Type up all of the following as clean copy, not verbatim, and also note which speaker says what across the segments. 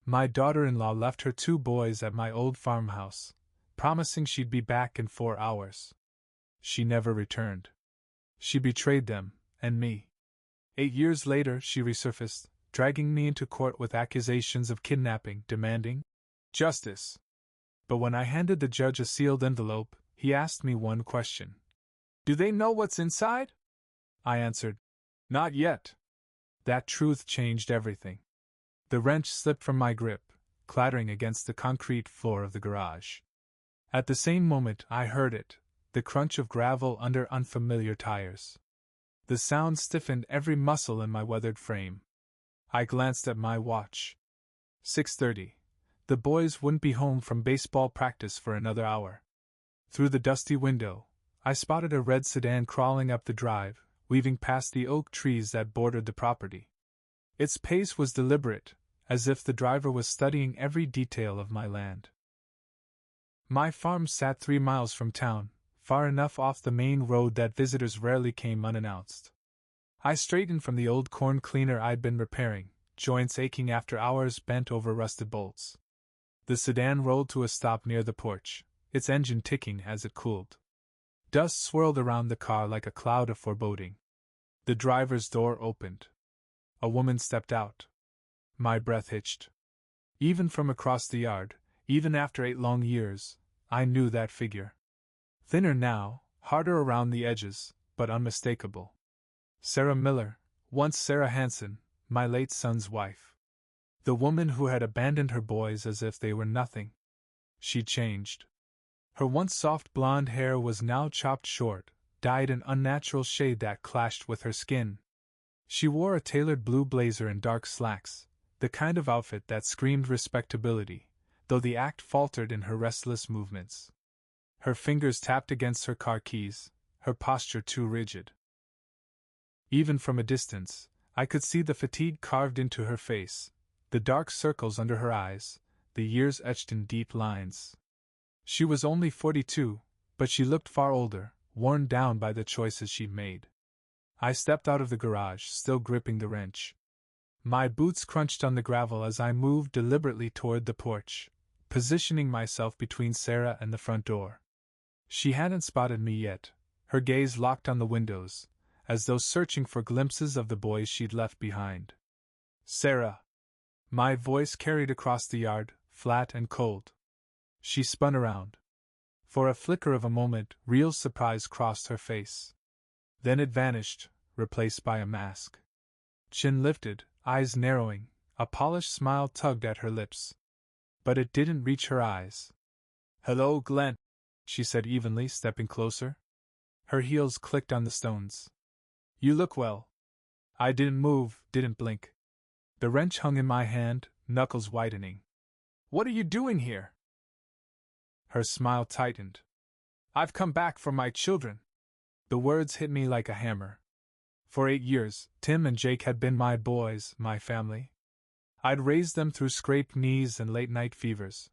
Speaker 1: My daughter-in-law left her 2 boys at my old farmhouse, promising she'd be back in 4 hours. She never returned. She betrayed them, and me. 8 years later, she resurfaced, dragging me into court with accusations of kidnapping, demanding justice. But when I handed the judge a sealed envelope, he asked me one question. "Do they know what's inside?" I answered, "Not yet." That truth changed everything. The wrench slipped from my grip, clattering against the concrete floor of the garage. At the same moment I heard it, the crunch of gravel under unfamiliar tires. The sound stiffened every muscle in my weathered frame. I glanced at my watch. 6:30. The boys wouldn't be home from baseball practice for another hour. Through the dusty window, I spotted a red sedan crawling up the drive, weaving past the oak trees that bordered the property. Its pace was deliberate, as if the driver was studying every detail of my land. My farm sat 3 miles from town, far enough off the main road that visitors rarely came unannounced. I straightened from the old corn cleaner I'd been repairing, joints aching after hours bent over rusted bolts. The sedan rolled to a stop near the porch, its engine ticking as it cooled. Dust swirled around the car like a cloud of foreboding. The driver's door opened. A woman stepped out. My breath hitched. Even from across the yard, even after 8 long years, I knew that figure. Thinner now, harder around the edges, but unmistakable. Sarah Miller, once Sarah Hanson, my late son's wife. The woman who had abandoned her boys as if they were nothing. She'd changed. Her once soft blonde hair was now chopped short, dyed an unnatural shade that clashed with her skin. She wore a tailored blue blazer and dark slacks, the kind of outfit that screamed respectability, though the act faltered in her restless movements. Her fingers tapped against her car keys, her posture too rigid. Even from a distance, I could see the fatigue carved into her face, the dark circles under her eyes, the years etched in deep lines. She was only 42, but she looked far older, worn down by the choices she'd made. I stepped out of the garage, still gripping the wrench. My boots crunched on the gravel as I moved deliberately toward the porch, positioning myself between Sarah and the front door. She hadn't spotted me yet, her gaze locked on the windows, as though searching for glimpses of the boys she'd left behind. "Sarah!" My voice carried across the yard, flat and cold. She spun around. For a flicker of a moment, real surprise crossed her face. Then it vanished, replaced by a mask. Chin lifted, eyes narrowing, a polished smile tugged at her lips. But it didn't reach her eyes. "Hello, Glenn," she said evenly, stepping closer. Her heels clicked on the stones. "You look well." I didn't move, didn't blink. The wrench hung in my hand, knuckles whitening. "What are you doing here?" Her smile tightened. "I've come back for my children." The words hit me like a hammer. For 8 years, Tim and Jake had been my boys, my family. I'd raised them through scraped knees and late-night fevers.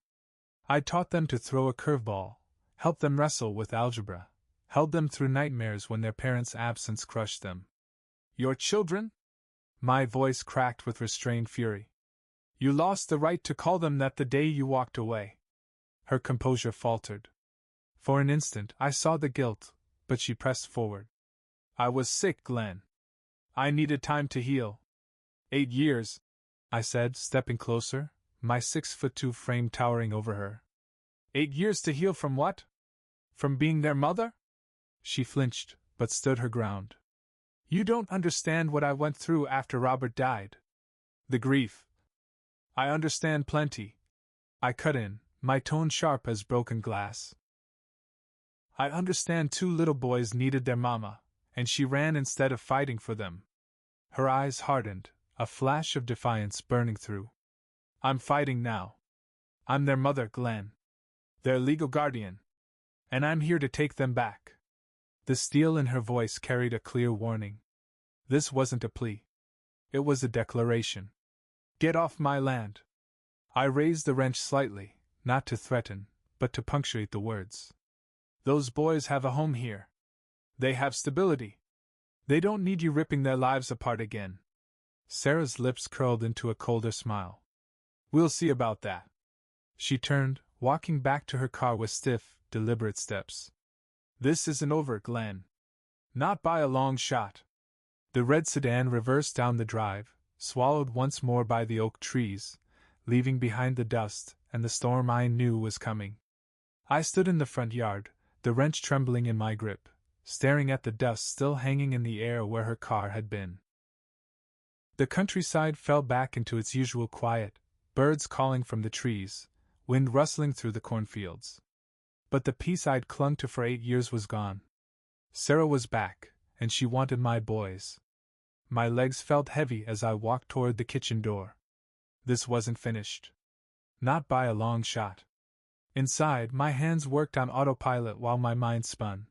Speaker 1: I'd taught them to throw a curveball, helped them wrestle with algebra, held them through nightmares when their parents' absence crushed them. "Your children?" My voice cracked with restrained fury. "You lost the right to call them that the day you walked away." Her composure faltered. For an instant I saw the guilt, but she pressed forward. "I was sick, Glenn. I needed time to heal." 8 years, I said, stepping closer, my 6'2" frame towering over her. 8 years to heal from what? From being their mother? She flinched, but stood her ground. "You don't understand what I went through after Robert died. The grief." "I understand plenty," I cut in, my tone sharp as broken glass. "I understand 2 little boys needed their mama, and she ran instead of fighting for them." Her eyes hardened, a flash of defiance burning through. "I'm fighting now. I'm their mother, Glenn. Their legal guardian. And I'm here to take them back." The steel in her voice carried a clear warning. This wasn't a plea. It was a declaration. "Get off my land." I raised the wrench slightly, not to threaten, but to punctuate the words. "Those boys have a home here. They have stability. They don't need you ripping their lives apart again." Sarah's lips curled into a colder smile. We'll see about that. She turned, walking back to her car with stiff, deliberate steps. This isn't over, Glenn. Not by a long shot. The red sedan reversed down the drive, swallowed once more by the oak trees, leaving behind the dust and the storm I knew was coming. I stood in the front yard, the wrench trembling in my grip, staring at the dust still hanging in the air where her car had been. The countryside fell back into its usual quiet, birds calling from the trees, wind rustling through the cornfields. But the peace I'd clung to for 8 years was gone. Sarah was back, and she wanted my boys. My legs felt heavy as I walked toward the kitchen door. This wasn't finished. Not by a long shot. Inside, my hands worked on autopilot while my mind spun.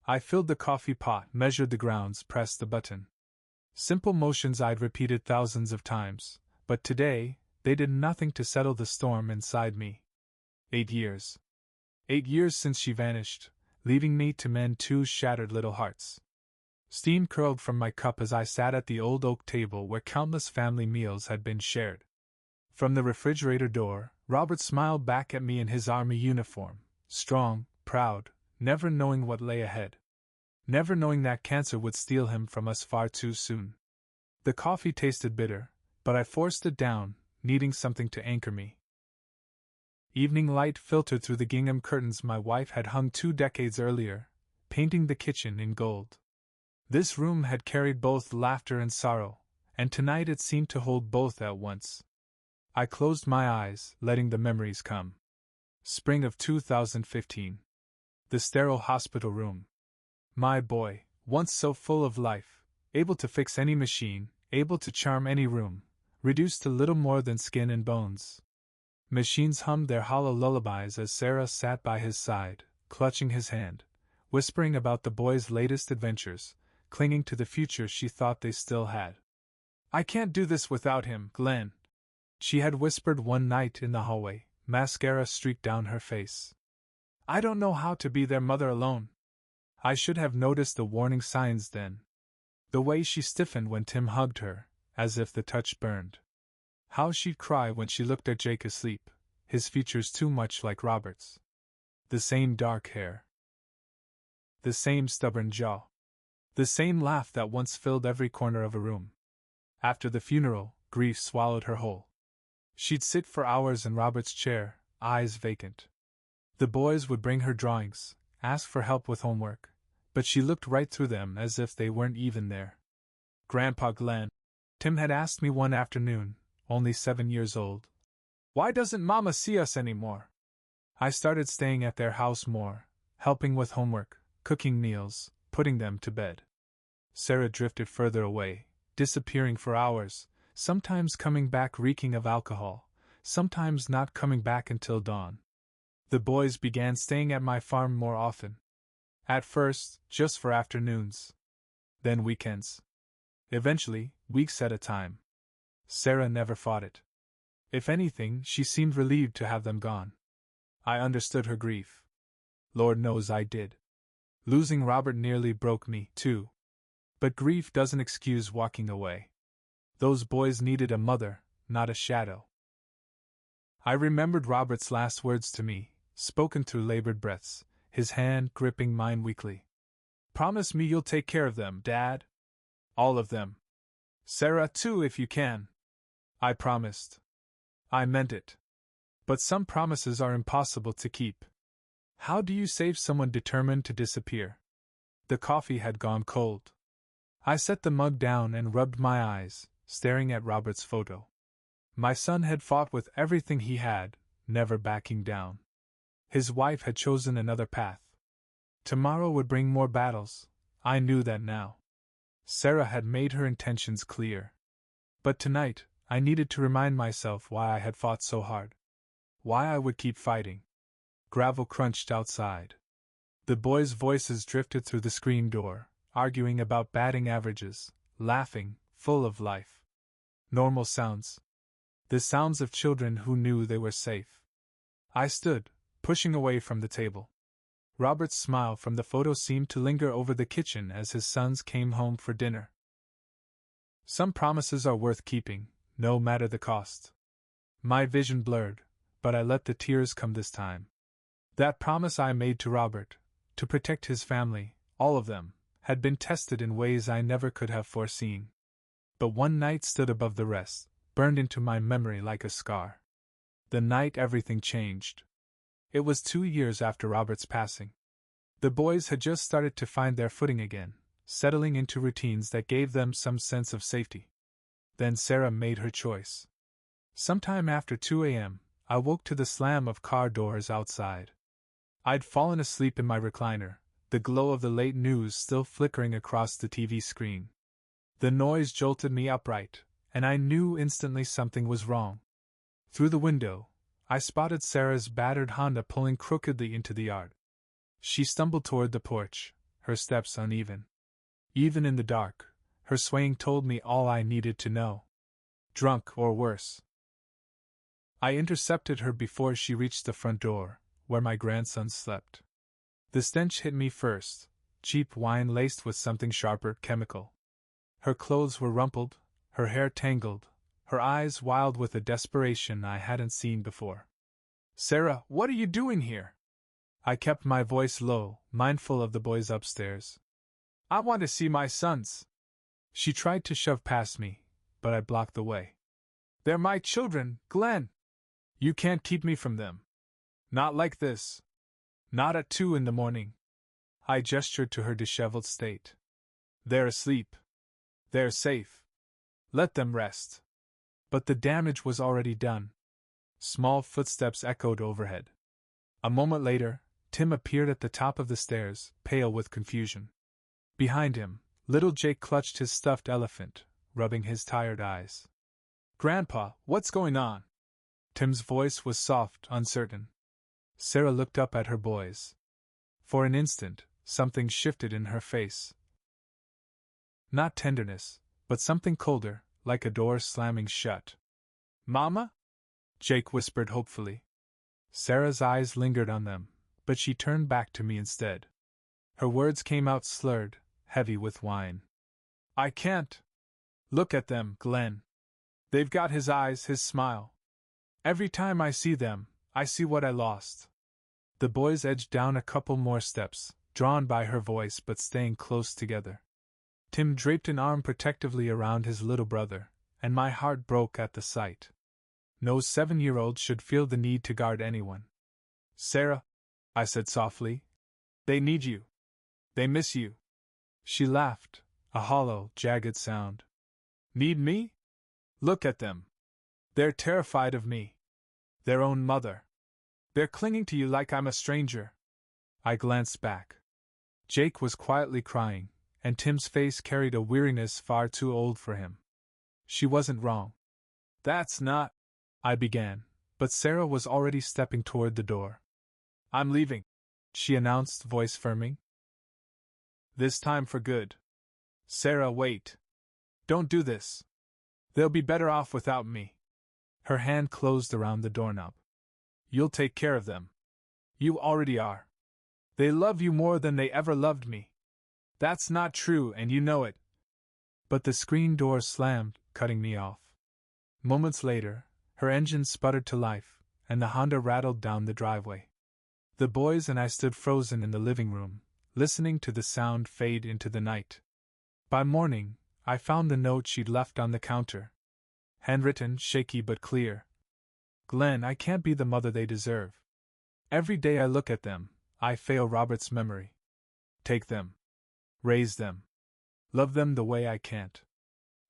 Speaker 1: I filled the coffee pot, measured the grounds, pressed the button. Simple motions I'd repeated thousands of times, but today, they did nothing to settle the storm inside me. 8 years. 8 years since she vanished, leaving me to mend 2 shattered little hearts. Steam curled from my cup as I sat at the old oak table where countless family meals had been shared. From the refrigerator door, Robert smiled back at me in his army uniform, strong, proud, never knowing what lay ahead. Never knowing that cancer would steal him from us far too soon. The coffee tasted bitter, but I forced it down, needing something to anchor me. Evening light filtered through the gingham curtains my wife had hung 2 decades earlier, painting the kitchen in gold. This room had carried both laughter and sorrow, and tonight it seemed to hold both at once. I closed my eyes, letting the memories come. Spring of 2015. The sterile hospital room. My boy, once so full of life, able to fix any machine, able to charm any room, reduced to little more than skin and bones. Machines hummed their hollow lullabies as Sarah sat by his side, clutching his hand, whispering about the boy's latest adventures, clinging to the future she thought they still had. "I can't do this without him, Glenn," she had whispered one night in the hallway, mascara streaked down her face. "I don't know how to be their mother alone." I should have noticed the warning signs then. The way she stiffened when Tim hugged her, as if the touch burned. How she'd cry when she looked at Jake asleep, his features too much like Robert's. The same dark hair. The same stubborn jaw. The same laugh that once filled every corner of a room. After the funeral, grief swallowed her whole. She'd sit for hours in Robert's chair, eyes vacant. The boys would bring her drawings, ask for help with homework, but she looked right through them as if they weren't even there. "Grandpa Glenn," Tim had asked me one afternoon, only 7 years old, "why doesn't Mama see us anymore?" I started staying at their house more, helping with homework, cooking meals, putting them to bed. Sarah drifted further away, disappearing for hours, sometimes coming back reeking of alcohol, sometimes not coming back until dawn. The boys began staying at my farm more often. At first, just for afternoons. Then weekends. Eventually, weeks at a time. Sarah never fought it. If anything, she seemed relieved to have them gone. I understood her grief. Lord knows I did. Losing Robert nearly broke me, too. But grief doesn't excuse walking away. Those boys needed a mother, not a shadow. I remembered Robert's last words to me, spoken through labored breaths, his hand gripping mine weakly. "Promise me you'll take care of them, Dad. All of them. Sarah, too, if you can." I promised. I meant it. But some promises are impossible to keep. How do you save someone determined to disappear? The coffee had gone cold. I set the mug down and rubbed my eyes, staring at Robert's photo. My son had fought with everything he had, never backing down. His wife had chosen another path. Tomorrow would bring more battles, I knew that now. Sarah had made her intentions clear. But tonight, I needed to remind myself why I had fought so hard. Why I would keep fighting. Gravel crunched outside. The boys' voices drifted through the screen door, arguing about batting averages, laughing, full of life. Normal sounds. The sounds of children who knew they were safe. I stood, pushing away from the table. Robert's smile from the photo seemed to linger over the kitchen as his sons came home for dinner. Some promises are worth keeping, no matter the cost. My vision blurred, but I let the tears come this time. That promise I made to Robert, to protect his family, all of them, had been tested in ways I never could have foreseen. But one night stood above the rest, burned into my memory like a scar. The night everything changed. It was 2 years after Robert's passing. The boys had just started to find their footing again, settling into routines that gave them some sense of safety. Then Sarah made her choice. Sometime after 2 a.m., I woke to the slam of car doors outside. I'd fallen asleep in my recliner, the glow of the late news still flickering across the TV screen. The noise jolted me upright, and I knew instantly something was wrong. Through the window, I spotted Sarah's battered Honda pulling crookedly into the yard. She stumbled toward the porch, her steps uneven. Even in the dark, her swaying told me all I needed to know. Drunk or worse. I intercepted her before she reached the front door, where my grandson slept. The stench hit me first, cheap wine laced with something sharper, chemical. Her clothes were rumpled, her hair tangled, her eyes wild with a desperation I hadn't seen before. "Sarah, what are you doing here?" I kept my voice low, mindful of the boys upstairs. "I want to see my sons." She tried to shove past me, but I blocked the way. "They're my children, Glenn. You can't keep me from them. Not like this. Not at 2 in the morning." I gestured to her disheveled state. "They're asleep. They're safe. Let them rest." But the damage was already done. Small footsteps echoed overhead. A moment later, Tim appeared at the top of the stairs, pale with confusion. Behind him, little Jake clutched his stuffed elephant, rubbing his tired eyes. "Grandpa, what's going on?" Tim's voice was soft, uncertain. Sarah looked up at her boys. For an instant, something shifted in her face. Not tenderness, but something colder, like a door slamming shut. "Mama?" Jake whispered hopefully. Sarah's eyes lingered on them, but she turned back to me instead. Her words came out slurred, heavy with wine. "I can't. Look at them, Glenn. They've got his eyes, his smile. Every time I see them, I see what I lost." The boys edged down a couple more steps, drawn by her voice but staying close together. Tim draped an arm protectively around his little brother, and my heart broke at the sight. No 7-year-old should feel the need to guard anyone. "Sarah," I said softly, "they need you. They miss you." She laughed, a hollow, jagged sound. "Need me? Look at them. They're terrified of me. Their own mother. They're clinging to you like I'm a stranger." I glanced back. Jake was quietly crying, and Tim's face carried a weariness far too old for him. She wasn't wrong. "That's not," I began, but Sarah was already stepping toward the door. "I'm leaving," she announced, voice firming. "This time for good. Sarah, wait. Don't do this. They'll be better off without me." Her hand closed around the doorknob. "You'll take care of them. You already are. They love you more than they ever loved me." "That's not true, and you know it." But the screen door slammed, cutting me off. Moments later, her engine sputtered to life, and the Honda rattled down the driveway. The boys and I stood frozen in the living room, listening to the sound fade into the night. By morning, I found the note she'd left on the counter. Handwritten, shaky but clear. "Glenn, I can't be the mother they deserve. Every day I look at them, I fail Robert's memory. Take them. Raise them. Love them the way I can't.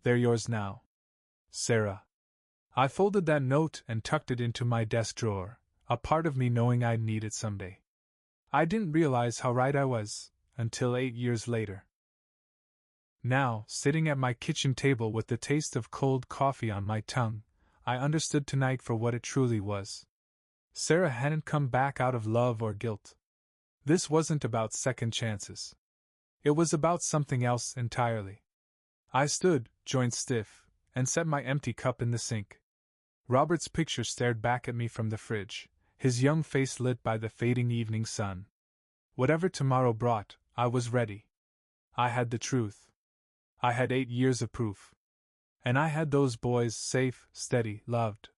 Speaker 1: They're yours now. Sarah." I folded that note and tucked it into my desk drawer, a part of me knowing I'd need it someday. I didn't realize how right I was, until 8 years later. Now, sitting at my kitchen table with the taste of cold coffee on my tongue, I understood tonight for what it truly was. Sarah hadn't come back out of love or guilt. This wasn't about second chances. It was about something else entirely. I stood, joints stiff, and set my empty cup in the sink. Robert's picture stared back at me from the fridge, his young face lit by the fading evening sun. Whatever tomorrow brought, I was ready. I had the truth. I had 8 years of proof. And I had those boys, safe, steady, loved.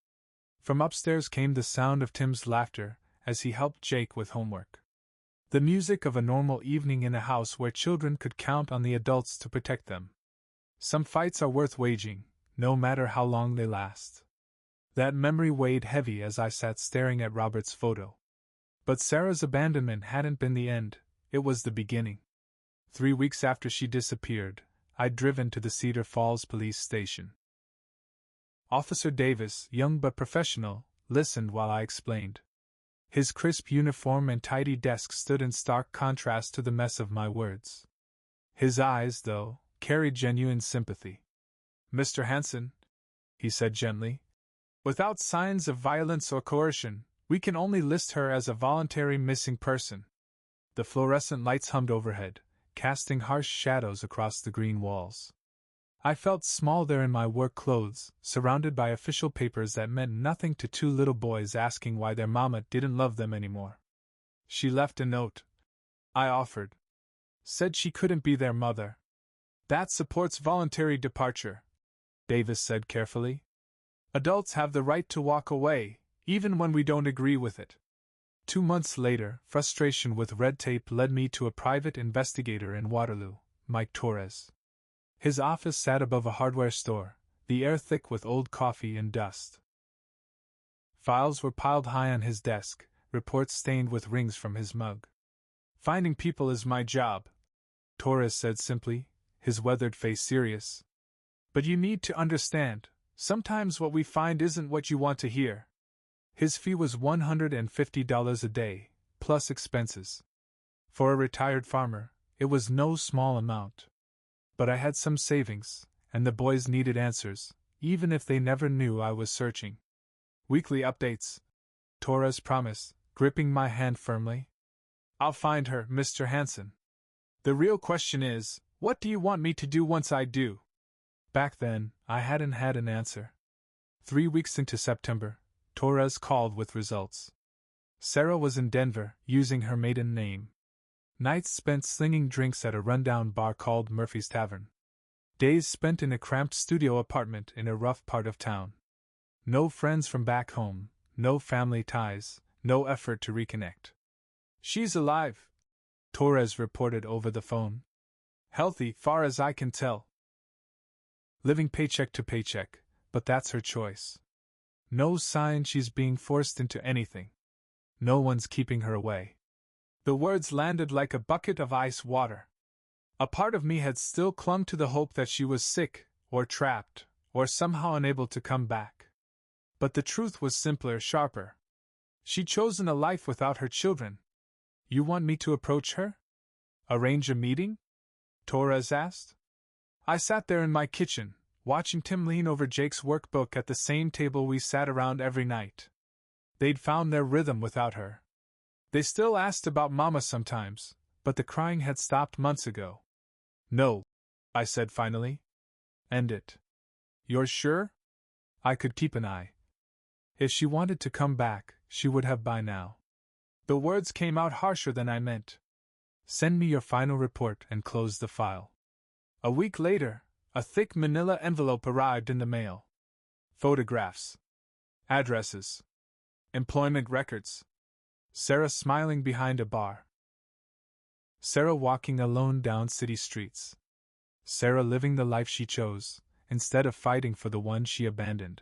Speaker 1: From upstairs came the sound of Tim's laughter as he helped Jake with homework. The music of a normal evening in a house where children could count on the adults to protect them. Some fights are worth waging, no matter how long they last. That memory weighed heavy as I sat staring at Robert's photo. But Sarah's abandonment hadn't been the end, it was the beginning. 3 weeks after she disappeared, I'd driven to the Cedar Falls police station. Officer Davis, young but professional, listened while I explained. His crisp uniform and tidy desk stood in stark contrast to the mess of my words. His eyes, though, carried genuine sympathy. "Mr. Hansen," he said gently, "without signs of violence or coercion, we can only list her as a voluntary missing person." The fluorescent lights hummed overhead, casting harsh shadows across the green walls. I felt small there in my work clothes, surrounded by official papers that meant nothing to two little boys asking why their mama didn't love them anymore. "She left a note," I offered. "Said she couldn't be their mother." "That supports voluntary departure," Davis said carefully. "Adults have the right to walk away, even when we don't agree with it." 2 months later, frustration with red tape led me to a private investigator in Waterloo, Mike Torres. His office sat above a hardware store, the air thick with old coffee and dust. Files were piled high on his desk, reports stained with rings from his mug. "Finding people is my job," Torres said simply, his weathered face serious. "But you need to understand, sometimes what we find isn't what you want to hear." His fee was $150 a day, plus expenses. For a retired farmer, it was no small amount. But I had some savings, and the boys needed answers, even if they never knew I was searching. "Weekly updates," Torres promised, gripping my hand firmly. "I'll find her, Mr. Hansen. The real question is, what do you want me to do once I do?" Back then, I hadn't had an answer. 3 weeks into September, Torres called with results. Sarah was in Denver, using her maiden name. Nights spent slinging drinks at a rundown bar called Murphy's Tavern. Days spent in a cramped studio apartment in a rough part of town. No friends from back home, no family ties, no effort to reconnect. "She's alive," Torres reported over the phone. "Healthy, far as I can tell. Living paycheck to paycheck, but that's her choice. No sign she's being forced into anything. No one's keeping her away." The words landed like a bucket of ice water. A part of me had still clung to the hope that she was sick, or trapped, or somehow unable to come back. But the truth was simpler, sharper. She'd chosen a life without her children. "You want me to approach her? Arrange a meeting?" Torres asked. I sat there in my kitchen, watching Tim lean over Jake's workbook at the same table we sat around every night. They'd found their rhythm without her. They still asked about Mama sometimes, but the crying had stopped months ago. "No," I said finally. "End it." "You're sure?" I could keep an eye. If she wanted to come back, she would have by now. The words came out harsher than I meant. "Send me your final report and close the file." A week later, a thick manila envelope arrived in the mail. Photographs. Addresses. Employment records. Sarah smiling behind a bar. Sarah walking alone down city streets. Sarah living the life she chose, instead of fighting for the one she abandoned.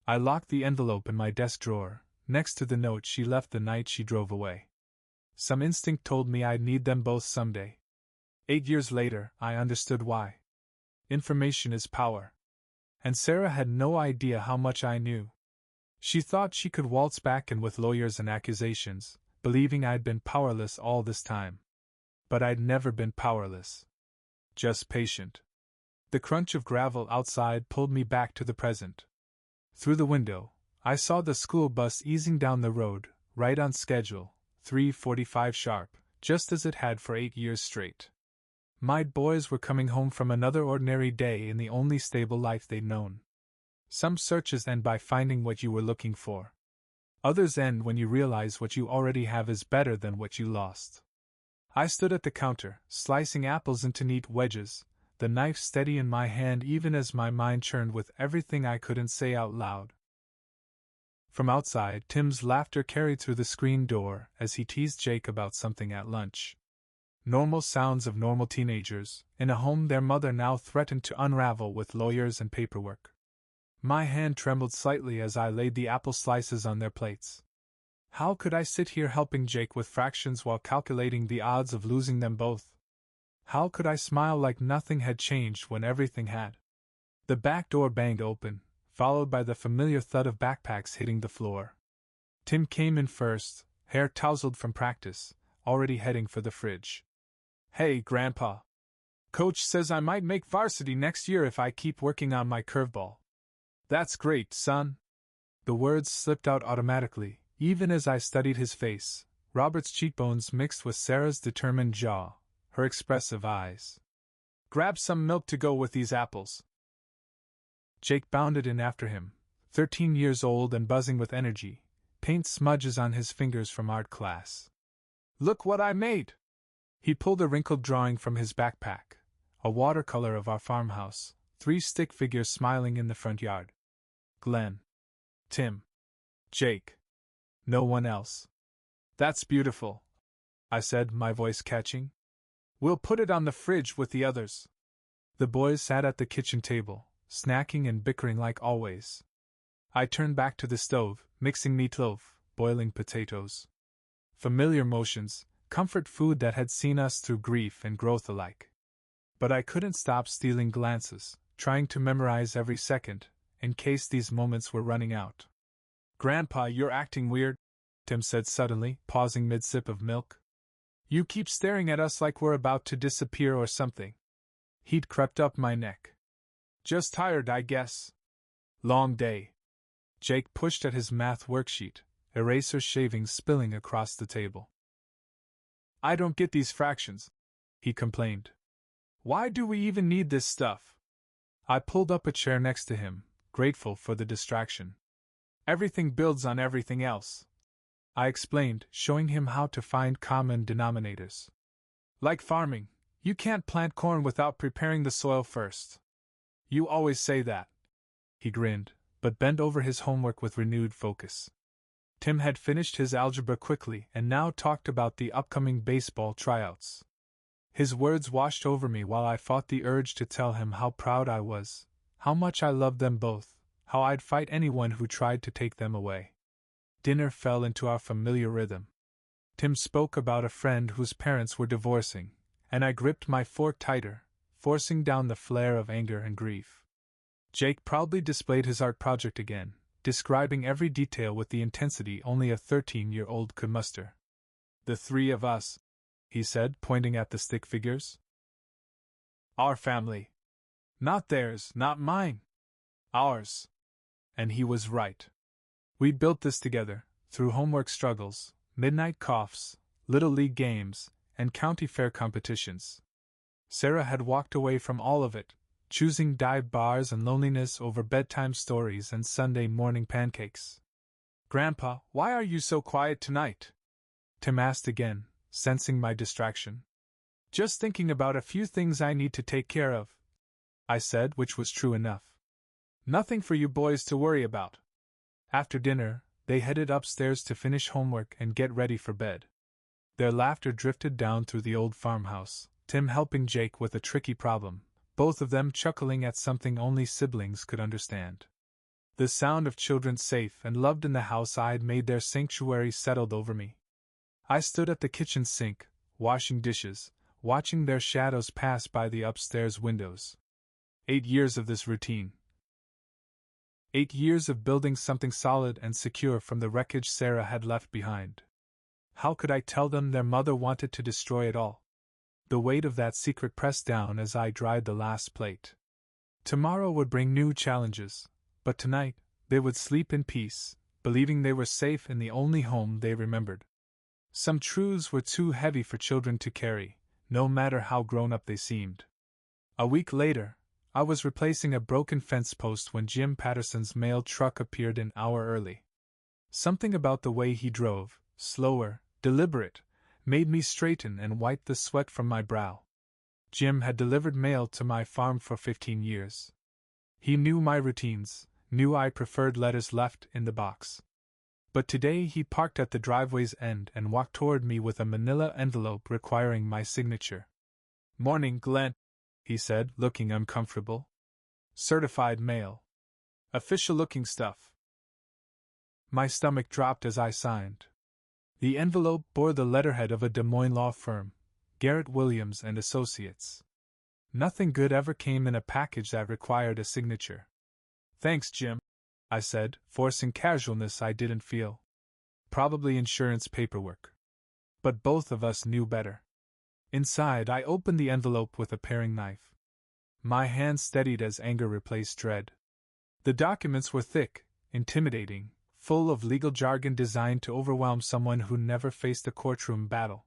Speaker 1: I locked the envelope in my desk drawer, next to the note she left the night she drove away. Some instinct told me I'd need them both someday. 8 years later, I understood why. Information is power. And Sarah had no idea how much I knew. She thought she could waltz back in with lawyers and accusations, believing I'd been powerless all this time. But I'd never been powerless. Just patient. The crunch of gravel outside pulled me back to the present. Through the window, I saw the school bus easing down the road, right on schedule, 3:45 sharp, just as it had for 8 years straight. My boys were coming home from another ordinary day in the only stable life they'd known. Some searches end by finding what you were looking for. Others end when you realize what you already have is better than what you lost. I stood at the counter, slicing apples into neat wedges, the knife steady in my hand even as my mind churned with everything I couldn't say out loud. From outside, Tim's laughter carried through the screen door as he teased Jake about something at lunch. Normal sounds of normal teenagers, in a home their mother now threatened to unravel with lawyers and paperwork. My hand trembled slightly as I laid the apple slices on their plates. How could I sit here helping Jake with fractions while calculating the odds of losing them both? How could I smile like nothing had changed when everything had? The back door banged open, followed by the familiar thud of backpacks hitting the floor. Tim came in first, hair tousled from practice, already heading for the fridge. "Hey, Grandpa. Coach says I might make varsity next year if I keep working on my curveball." "That's great, son." The words slipped out automatically, even as I studied his face, Robert's cheekbones mixed with Sarah's determined jaw, her expressive eyes. "Grab some milk to go with these apples." Jake bounded in after him, 13 years old and buzzing with energy, paint smudges on his fingers from art class. "Look what I made!" He pulled a wrinkled drawing from his backpack, a watercolor of our farmhouse, 3 stick figures smiling in the front yard. Glenn. Tim. Jake. No one else. "That's beautiful," I said, my voice catching. "We'll put it on the fridge with the others." The boys sat at the kitchen table, snacking and bickering like always. I turned back to the stove, mixing meatloaf, boiling potatoes. Familiar motions, comfort food that had seen us through grief and growth alike. But I couldn't stop stealing glances, trying to memorize every second, in case these moments were running out. "Grandpa, you're acting weird," Tim said suddenly, pausing mid-sip of milk. "You keep staring at us like we're about to disappear or something." Heat crept up my neck. "Just tired, I guess." "Long day." Jake pushed at his math worksheet, eraser shavings spilling across the table. "I don't get these fractions," he complained. "Why do we even need this stuff?" I pulled up a chair next to him, grateful for the distraction. "Everything builds on everything else," I explained, showing him how to find common denominators. "Like farming, you can't plant corn without preparing the soil first." "You always say that." He grinned, but bent over his homework with renewed focus. Tim had finished his algebra quickly and now talked about the upcoming baseball tryouts. His words washed over me while I fought the urge to tell him how proud I was, how much I loved them both, how I'd fight anyone who tried to take them away. Dinner fell into our familiar rhythm. Tim spoke about a friend whose parents were divorcing, and I gripped my fork tighter, forcing down the flare of anger and grief. Jake proudly displayed his art project again, describing every detail with the intensity only a 13-year-old could muster. "The 3 of us," he said, pointing at the stick figures. "Our family. Not theirs, not mine. Ours." And he was right. We built this together, through homework struggles, midnight coughs, little league games, and county fair competitions. Sarah had walked away from all of it, choosing dive bars and loneliness over bedtime stories and Sunday morning pancakes. "Grandpa, why are you so quiet tonight?" Tim asked again, sensing my distraction. "Just thinking about a few things I need to take care of," I said, which was true enough. "Nothing for you boys to worry about." After dinner, they headed upstairs to finish homework and get ready for bed. Their laughter drifted down through the old farmhouse, Tim helping Jake with a tricky problem, both of them chuckling at something only siblings could understand. The sound of children safe and loved in the house I'd made their sanctuary settled over me. I stood at the kitchen sink, washing dishes, watching their shadows pass by the upstairs windows. 8 years of this routine. 8 years of building something solid and secure from the wreckage Sarah had left behind. How could I tell them their mother wanted to destroy it all? The weight of that secret pressed down as I dried the last plate. Tomorrow would bring new challenges, but tonight, they would sleep in peace, believing they were safe in the only home they remembered. Some truths were too heavy for children to carry, no matter how grown up they seemed. A week later, I was replacing a broken fence post when Jim Patterson's mail truck appeared an hour early. Something about the way he drove, slower, deliberate, made me straighten and wipe the sweat from my brow. Jim had delivered mail to my farm for 15 years. He knew my routines, knew I preferred letters left in the box. But today he parked at the driveway's end and walked toward me with a manila envelope requiring my signature. "Morning, Glenn," he said, looking uncomfortable. "Certified mail. Official-looking stuff." My stomach dropped as I signed. The envelope bore the letterhead of a Des Moines law firm, Garrett Williams and Associates. Nothing good ever came in a package that required a signature. "Thanks, Jim," I said, forcing casualness I didn't feel. Probably insurance paperwork. But both of us knew better. Inside, I opened the envelope with a paring knife. My hand steadied as anger replaced dread. The documents were thick, intimidating, full of legal jargon designed to overwhelm someone who never faced a courtroom battle.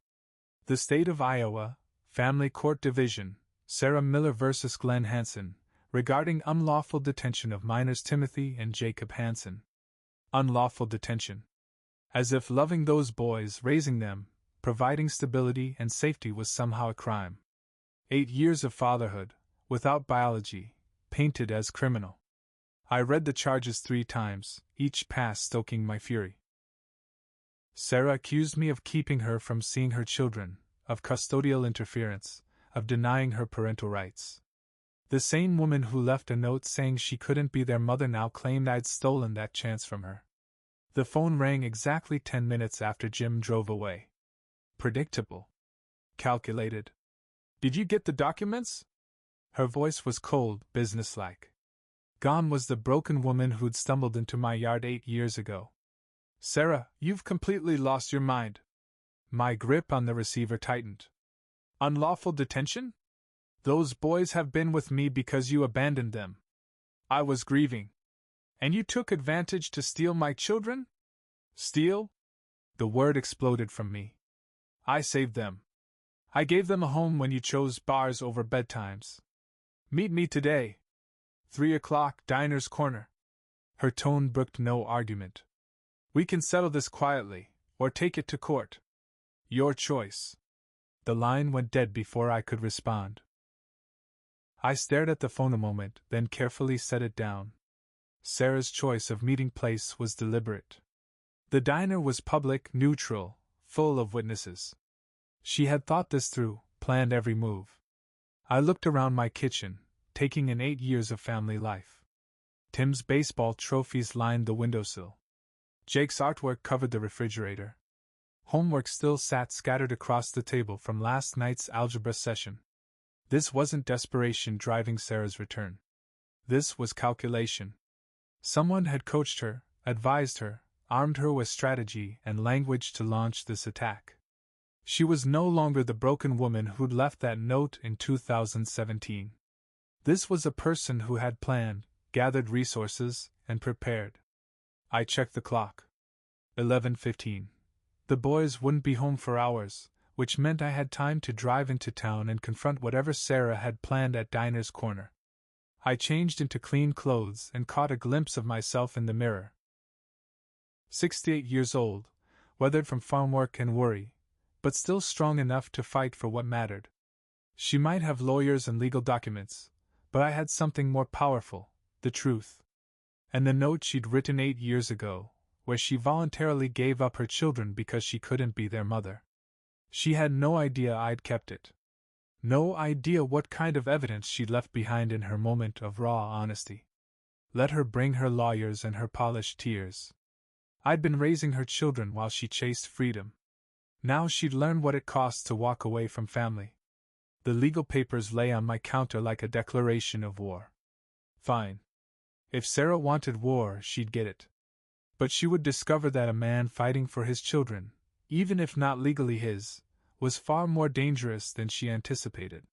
Speaker 1: The State of Iowa, Family Court Division, Sarah Miller vs. Glenn Hansen, regarding unlawful detention of minors Timothy and Jacob Hansen. Unlawful detention. As if loving those boys, raising them, providing stability and safety was somehow a crime. 8 years of fatherhood, without biology, painted as criminal. I read the charges 3 times, each pass stoking my fury. Sarah accused me of keeping her from seeing her children, of custodial interference, of denying her parental rights. The same woman who left a note saying she couldn't be their mother now claimed I'd stolen that chance from her. The phone rang exactly 10 minutes after Jim drove away. Predictable. Calculated. "Did you get the documents?" Her voice was cold, businesslike. Gone was the broken woman who'd stumbled into my yard 8 years ago. "Sarah, you've completely lost your mind." My grip on the receiver tightened. "Unlawful detention? Those boys have been with me because you abandoned them. I was grieving. And you took advantage to steal my children?" "Steal?" The word exploded from me. "I saved them. I gave them a home when you chose bars over bedtimes. Meet me today. 3 o'clock, Diner's Corner." Her tone brooked no argument. "We can settle this quietly, or take it to court. Your choice." The line went dead before I could respond. I stared at the phone a moment, then carefully set it down. Sarah's choice of meeting place was deliberate. The diner was public, neutral, full of witnesses. She had thought this through, planned every move. I looked around my kitchen, taking in 8 years of family life. Tim's baseball trophies lined the windowsill. Jake's artwork covered the refrigerator. Homework still sat scattered across the table from last night's algebra session. This wasn't desperation driving Sarah's return. This was calculation. Someone had coached her, advised her, armed her with strategy and language to launch this attack. She was no longer the broken woman who'd left that note in 2017. This was a person who had planned, gathered resources, and prepared. I checked the clock. 11:15. The boys wouldn't be home for hours, which meant I had time to drive into town and confront whatever Sarah had planned at Diner's Corner. I changed into clean clothes and caught a glimpse of myself in the mirror. 68 years old, weathered from farm work and worry, but still strong enough to fight for what mattered. She might have lawyers and legal documents, but I had something more powerful, the truth. And the note she'd written 8 years ago, where she voluntarily gave up her children because she couldn't be their mother. She had no idea I'd kept it. No idea what kind of evidence she'd left behind in her moment of raw honesty. Let her bring her lawyers and her polished tears. I'd been raising her children while she chased freedom. Now she'd learn what it costs to walk away from family. The legal papers lay on my counter like a declaration of war. Fine. If Sarah wanted war, she'd get it. But she would discover that a man fighting for his children, even if not legally his, was far more dangerous than she anticipated.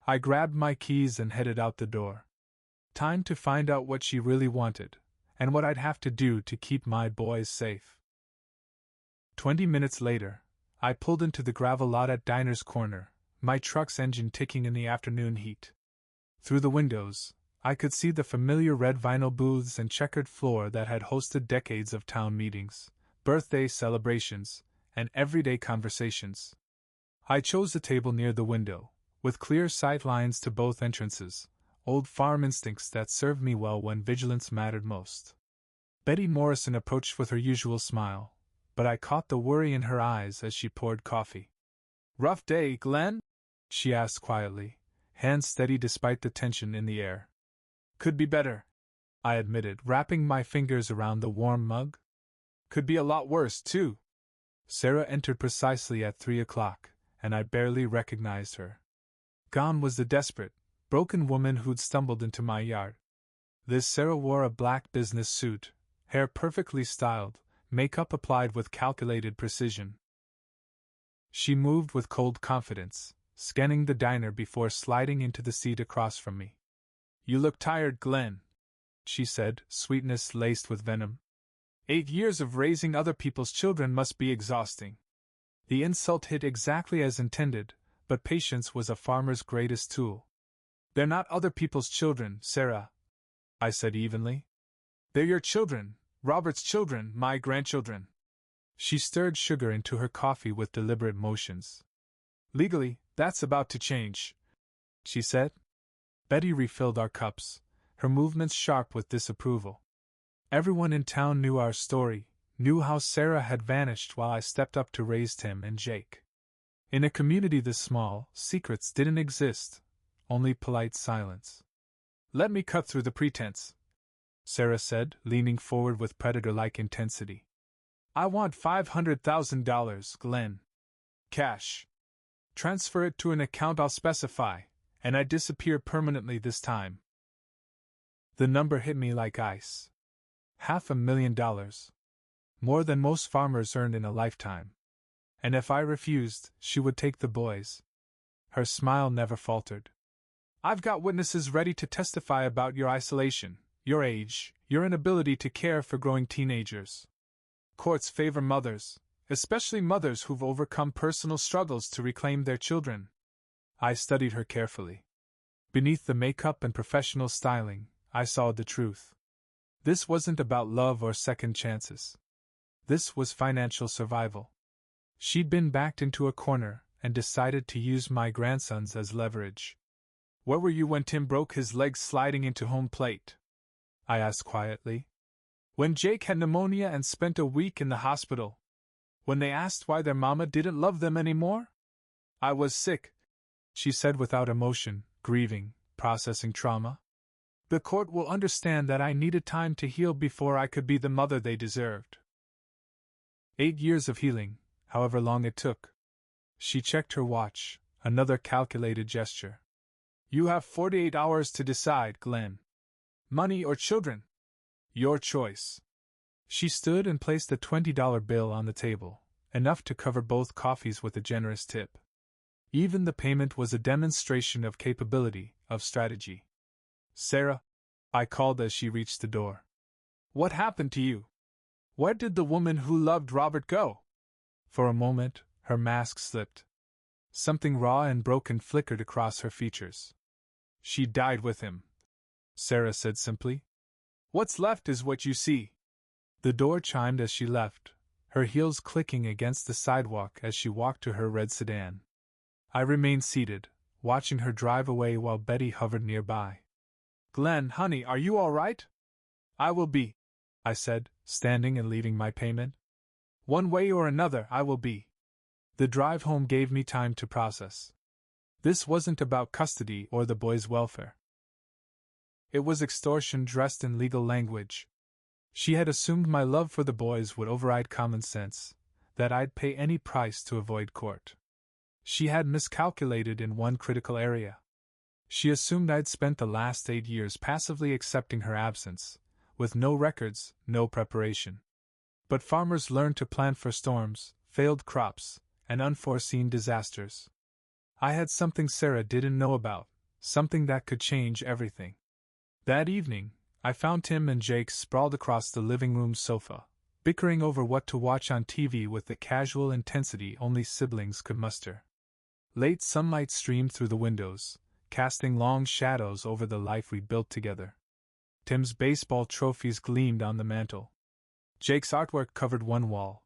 Speaker 1: I grabbed my keys and headed out the door. Time to find out what she really wanted, and what I'd have to do to keep my boys safe. 20 minutes later, I pulled into the gravel lot at Diner's Corner, my truck's engine ticking in the afternoon heat. Through the windows, I could see the familiar red vinyl booths and checkered floor that had hosted decades of town meetings, birthday celebrations, and everyday conversations. I chose a table near the window, with clear sight lines to both entrances, old farm instincts that served me well when vigilance mattered most. Betty Morrison approached with her usual smile, but I caught the worry in her eyes as she poured coffee. "Rough day, Glenn?" she asked quietly, hands steady despite the tension in the air. "Could be better," I admitted, wrapping my fingers around the warm mug. "Could be a lot worse, too." Sarah entered precisely at 3 o'clock, and I barely recognized her. Gone was the desperate, broken woman who'd stumbled into my yard. This Sarah wore a black business suit, hair perfectly styled, makeup applied with calculated precision. She moved with cold confidence, scanning the diner before sliding into the seat across from me. "You look tired, Glenn," she said, sweetness laced with venom. 8 years of raising other people's children must be exhausting." The insult hit exactly as intended, but patience was a farmer's greatest tool. "They're not other people's children, Sarah," I said evenly. "They're your children, Robert's children, my grandchildren." She stirred sugar into her coffee with deliberate motions. "Legally, that's about to change," she said. Betty refilled our cups, her movements sharp with disapproval. Everyone in town knew our story, knew how Sarah had vanished while I stepped up to raise Tim and Jake. In a community this small, secrets didn't exist, only polite silence. "Let me cut through the pretense," Sarah said, leaning forward with predator-like intensity. "I want $500,000, Glenn. Cash. Transfer it to an account I'll specify, and I disappear permanently this time." The number hit me like ice. $500,000. More than most farmers earned in a lifetime. And if I refused, she would take the boys. Her smile never faltered. "I've got witnesses ready to testify about your isolation, your age, your inability to care for growing teenagers. Courts favor mothers, especially mothers who've overcome personal struggles to reclaim their children." I studied her carefully. Beneath the makeup and professional styling, I saw the truth. This wasn't about love or second chances. This was financial survival. She'd been backed into a corner and decided to use my grandsons as leverage. "Where were you when Tim broke his leg sliding into home plate?" I asked quietly. "When Jake had pneumonia and spent a week in the hospital? When they asked why their mama didn't love them anymore?" "I was sick," she said without emotion, grieving, processing trauma. "The court will understand that I needed time to heal before I could be the mother they deserved." 8 years of healing, however long it took. She checked her watch, another calculated gesture. "You have 48 hours to decide, Glenn. Money or children? Your choice." She stood and placed a $20 bill on the table, enough to cover both coffees with a generous tip. Even the payment was a demonstration of capability, of strategy. "Sarah," I called as she reached the door. "What happened to you? Where did the woman who loved Robert go?" For a moment, her mask slipped. Something raw and broken flickered across her features. "She died with him," Sarah said simply. "What's left is what you see." The door chimed as she left, her heels clicking against the sidewalk as she walked to her red sedan. I remained seated, watching her drive away while Betty hovered nearby. "Glenn, honey, are you all right?" "I will be," I said, standing and leaving my payment. "One way or another, I will be." The drive home gave me time to process. This wasn't about custody or the boys' welfare. It was extortion dressed in legal language. She had assumed my love for the boys would override common sense, that I'd pay any price to avoid court. She had miscalculated in one critical area. She assumed I'd spent the last 8 years passively accepting her absence, with no records, no preparation. But farmers learn to plan for storms, failed crops, and unforeseen disasters. I had something Sarah didn't know about, something that could change everything. That evening, I found Tim and Jake sprawled across the living room sofa, bickering over what to watch on TV with the casual intensity only siblings could muster. Late sunlight streamed through the windows, casting long shadows over the life we built together. Tim's baseball trophies gleamed on the mantel. Jake's artwork covered one wall.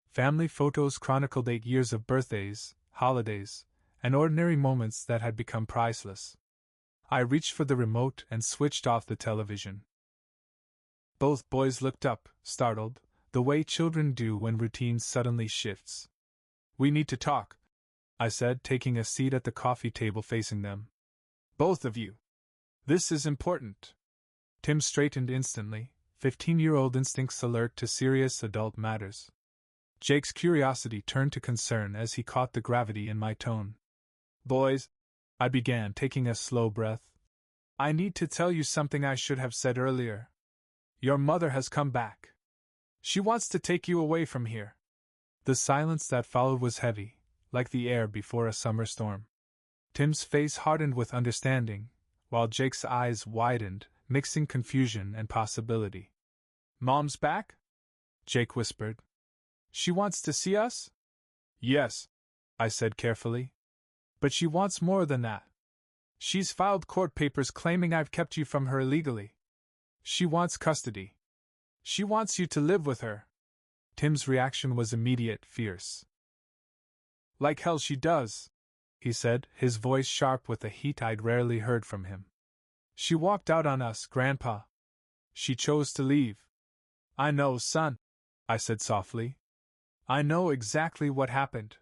Speaker 1: Family photos chronicled 8 years of birthdays, holidays, and ordinary moments that had become priceless. I reached for the remote and switched off the television. Both boys looked up, startled, the way children do when routine suddenly shifts. We need to talk, I said, taking a seat at the coffee table facing them. Both of you. This is important. Tim straightened instantly, 15-year-old instincts alert to serious adult matters. Jake's curiosity turned to concern as he caught the gravity in my tone. Boys, I began, taking a slow breath. I need to tell you something I should have said earlier. Your mother has come back. She wants to take you away from here. The silence that followed was heavy, like the air before a summer storm. Tim's face hardened with understanding, while Jake's eyes widened, mixing confusion and possibility. Mom's back? Jake whispered. She wants to see us? Yes, I said carefully. But she wants more than that. She's filed court papers claiming I've kept you from her illegally. She wants custody. She wants you to live with her. Tim's reaction was immediate, fierce. Like hell she does, he said, his voice sharp with a heat I'd rarely heard from him. She walked out on us, Grandpa. She chose to leave. I know, son, I said softly. I know exactly what happened.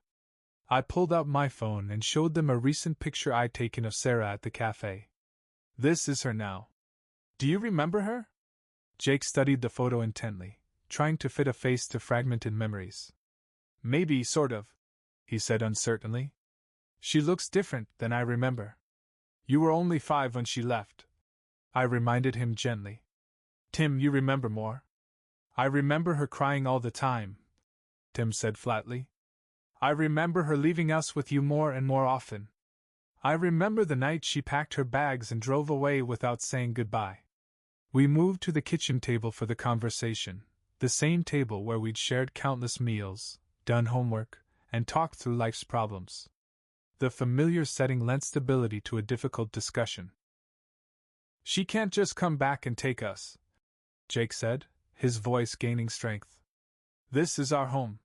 Speaker 1: I pulled out my phone and showed them a recent picture I'd taken of Sarah at the cafe. This is her now. Do you remember her? Jake studied the photo intently, trying to fit a face to fragmented memories. Maybe, sort of, he said uncertainly. She looks different than I remember. You were only 5 when she left, I reminded him gently. Tim, you remember more? I remember her crying all the time, Tim said flatly. I remember her leaving us with you more and more often. I remember the night she packed her bags and drove away without saying goodbye. We moved to the kitchen table for the conversation, the same table where we'd shared countless meals, done homework, and talked through life's problems. The familiar setting lent stability to a difficult discussion. She can't just come back and take us, Jake said, his voice gaining strength. This is our home.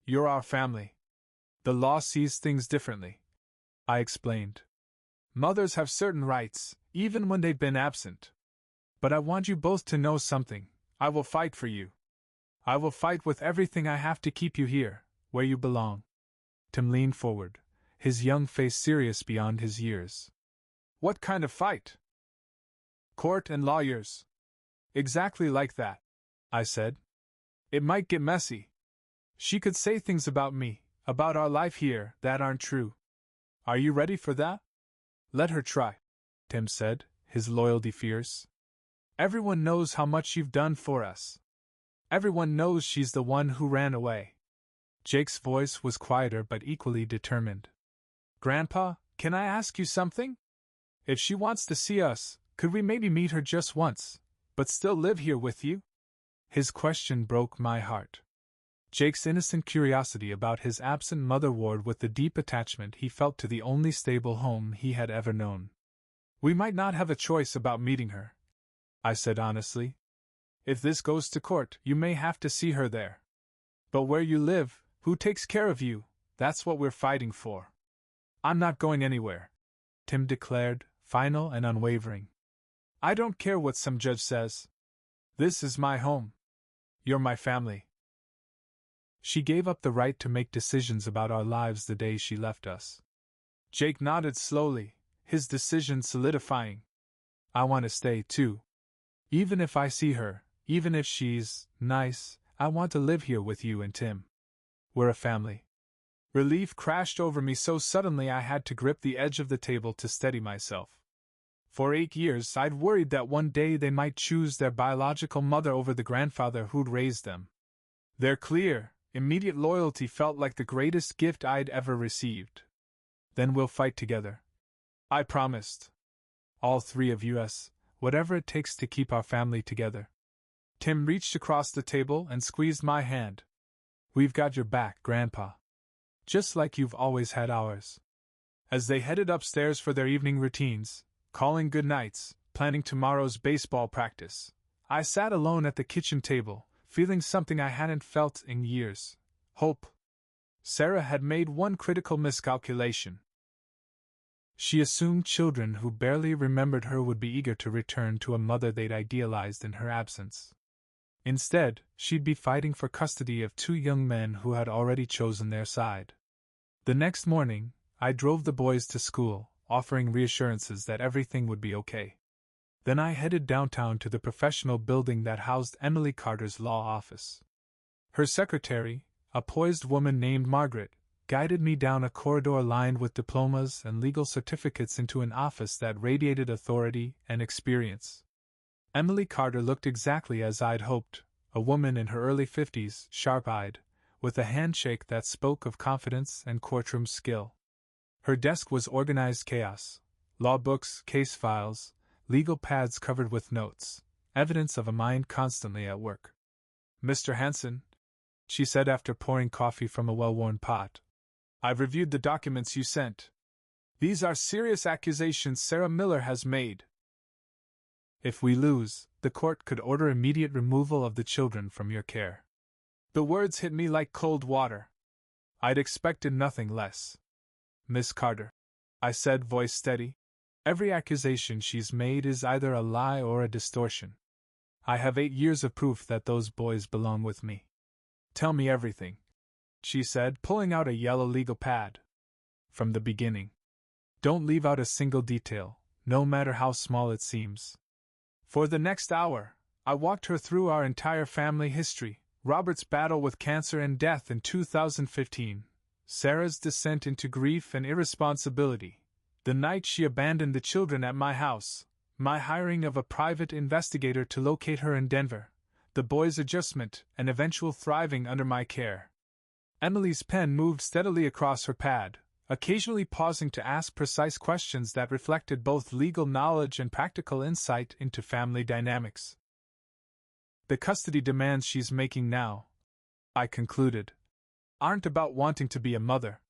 Speaker 1: You're our family. The law sees things differently, I explained. Mothers have certain rights, even when they've been absent. But I want you both to know something. I will fight for you. I will fight with everything I have to keep you here, where you belong. Tim leaned forward, his young face serious beyond his years. What kind of fight? Court and lawyers. Exactly like that, I said. It might get messy. She could say things about me, about our life here, that aren't true. Are you ready for that? Let her try, Tim said, his loyalty fierce. Everyone knows how much you've done for us. Everyone knows she's the one who ran away. Jake's voice was quieter but equally determined. Grandpa, can I ask you something? If she wants to see us, could we maybe meet her just once, but still live here with you? His question broke my heart. Jake's innocent curiosity about his absent mother warred with the deep attachment he felt to the only stable home he had ever known. We might not have a choice about meeting her, I said honestly. If this goes to court, you may have to see her there. But where you live, who takes care of you, that's what we're fighting for. I'm not going anywhere, Tim declared, final and unwavering. I don't care what some judge says. This is my home. You're my family. She gave up the right to make decisions about our lives the day she left us. Jake nodded slowly, his decision solidifying. I want to stay, too. Even if I see her, even if she's nice, I want to live here with you and Tim. We're a family. Relief crashed over me so suddenly I had to grip the edge of the table to steady myself. For 8 years I'd worried that one day they might choose their biological mother over the grandfather who'd raised them. Their clear, immediate loyalty felt like the greatest gift I'd ever received. Then we'll fight together, I promised. All 3 of us, whatever it takes to keep our family together. Tim reached across the table and squeezed my hand. We've got your back, Grandpa. Just like you've always had ours. As they headed upstairs for their evening routines, calling good nights, planning tomorrow's baseball practice, I sat alone at the kitchen table, feeling something I hadn't felt in years: hope. Sarah had made one critical miscalculation. She assumed children who barely remembered her would be eager to return to a mother they'd idealized in her absence. Instead, she'd be fighting for custody of two young men who had already chosen their side. The next morning, I drove the boys to school, offering reassurances that everything would be okay. Then I headed downtown to the professional building that housed Emily Carter's law office. Her secretary, a poised woman named Margaret, guided me down a corridor lined with diplomas and legal certificates into an office that radiated authority and experience. Emily Carter looked exactly as I'd hoped, a woman in her early 50s, sharp-eyed, with a handshake that spoke of confidence and courtroom skill. Her desk was organized chaos: law books, case files, legal pads covered with notes, evidence of a mind constantly at work. "Mr. Hanson," she said after pouring coffee from a well-worn pot, "I've reviewed the documents you sent. These are serious accusations Sarah Miller has made. If we lose, the court could order immediate removal of the children from your care." The words hit me like cold water. I'd expected nothing less. "Miss Carter," I said, voice steady, "every accusation she's made is either a lie or a distortion. I have 8 years of proof that those boys belong with me." "Tell me everything," she said, pulling out a yellow legal pad. "From the beginning. Don't leave out a single detail, no matter how small it seems." For the next hour, I walked her through our entire family history: Robert's battle with cancer and death in 2015, Sarah's descent into grief and irresponsibility, the night she abandoned the children at my house, my hiring of a private investigator to locate her in Denver, the boys' adjustment and eventual thriving under my care. Emily's pen moved steadily across her pad, occasionally pausing to ask precise questions that reflected both legal knowledge and practical insight into family dynamics. "The custody demands she's making now," I concluded, "aren't about wanting to be a mother.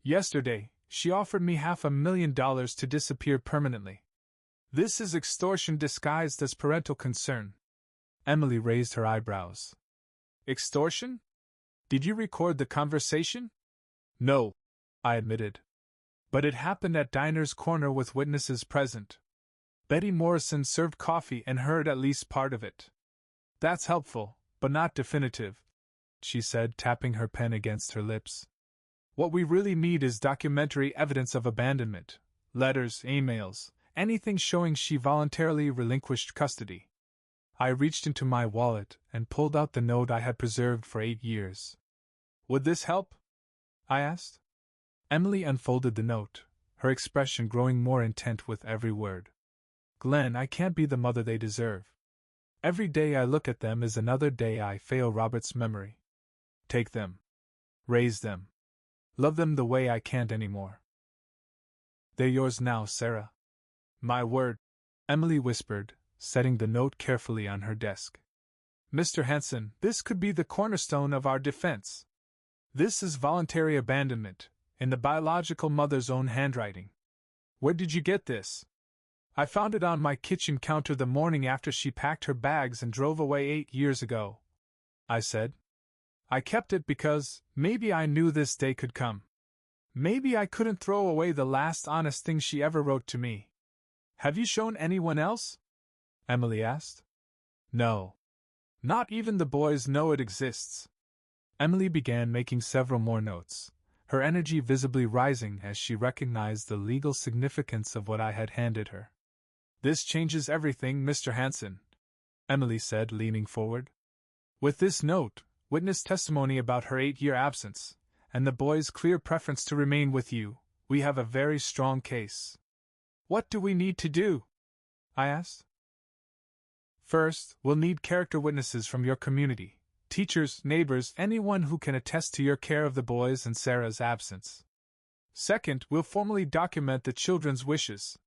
Speaker 1: Yesterday, she offered me $500,000 to disappear permanently. This is extortion disguised as parental concern." Emily raised her eyebrows. "Extortion? Did you record the conversation?" "No," I admitted. "But it happened at Diner's Corner with witnesses present. Betty Morrison served coffee and heard at least part of it." "That's helpful, but not definitive," she said, tapping her pen against her lips. "What we really need is documentary evidence of abandonment: letters, emails, anything showing she voluntarily relinquished custody." I reached into my wallet and pulled out the note I had preserved for 8 years. "Would this help?" I asked. Emily unfolded the note, her expression growing more intent with every word. "Glenn, I can't be the mother they deserve. Every day I look at them is another day I fail Robert's memory. Take them. Raise them. Love them the way I can't anymore. They're yours now, Sarah." "My word," Emily whispered, setting the note carefully on her desk. "Mr. Hanson, this could be the cornerstone of our defense. This is voluntary abandonment, in the biological mother's own handwriting. Where did you get this?" "I found it on my kitchen counter the morning after she packed her bags and drove away 8 years ago," I said. "I kept it because maybe I knew this day could come. Maybe I couldn't throw away the last honest thing she ever wrote to me." "Have you shown anyone else?" Emily asked. "No. Not even the boys know it exists." Emily began making several more notes, her energy visibly rising as she recognized the legal significance of what I had handed her. "This changes everything, Mr. Hanson," Emily said, leaning forward. "With this note, witness testimony about her 8-year absence, and the boys' clear preference to remain with you, we have a very strong case." "What do we need to do?" I asked. "First, we'll need character witnesses from your community. Teachers, neighbors, anyone who can attest to your care of the boys and Sarah's absence. Second, we'll formally document the children's wishes.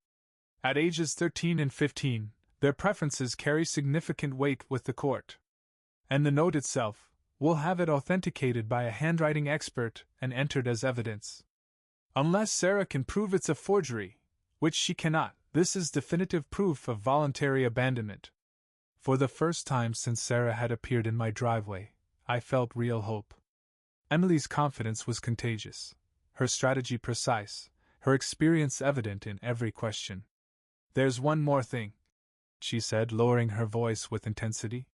Speaker 1: At ages 13 and 15, their preferences carry significant weight with the court. And the note itself, we'll have it authenticated by a handwriting expert and entered as evidence. Unless Sarah can prove it's a forgery, which she cannot, this is definitive proof of voluntary abandonment." For the first time since Sarah had appeared in my driveway, I felt real hope. Emily's confidence was contagious, her strategy precise, her experience evident in every question. "There's one more thing," she said, lowering her voice with intensity.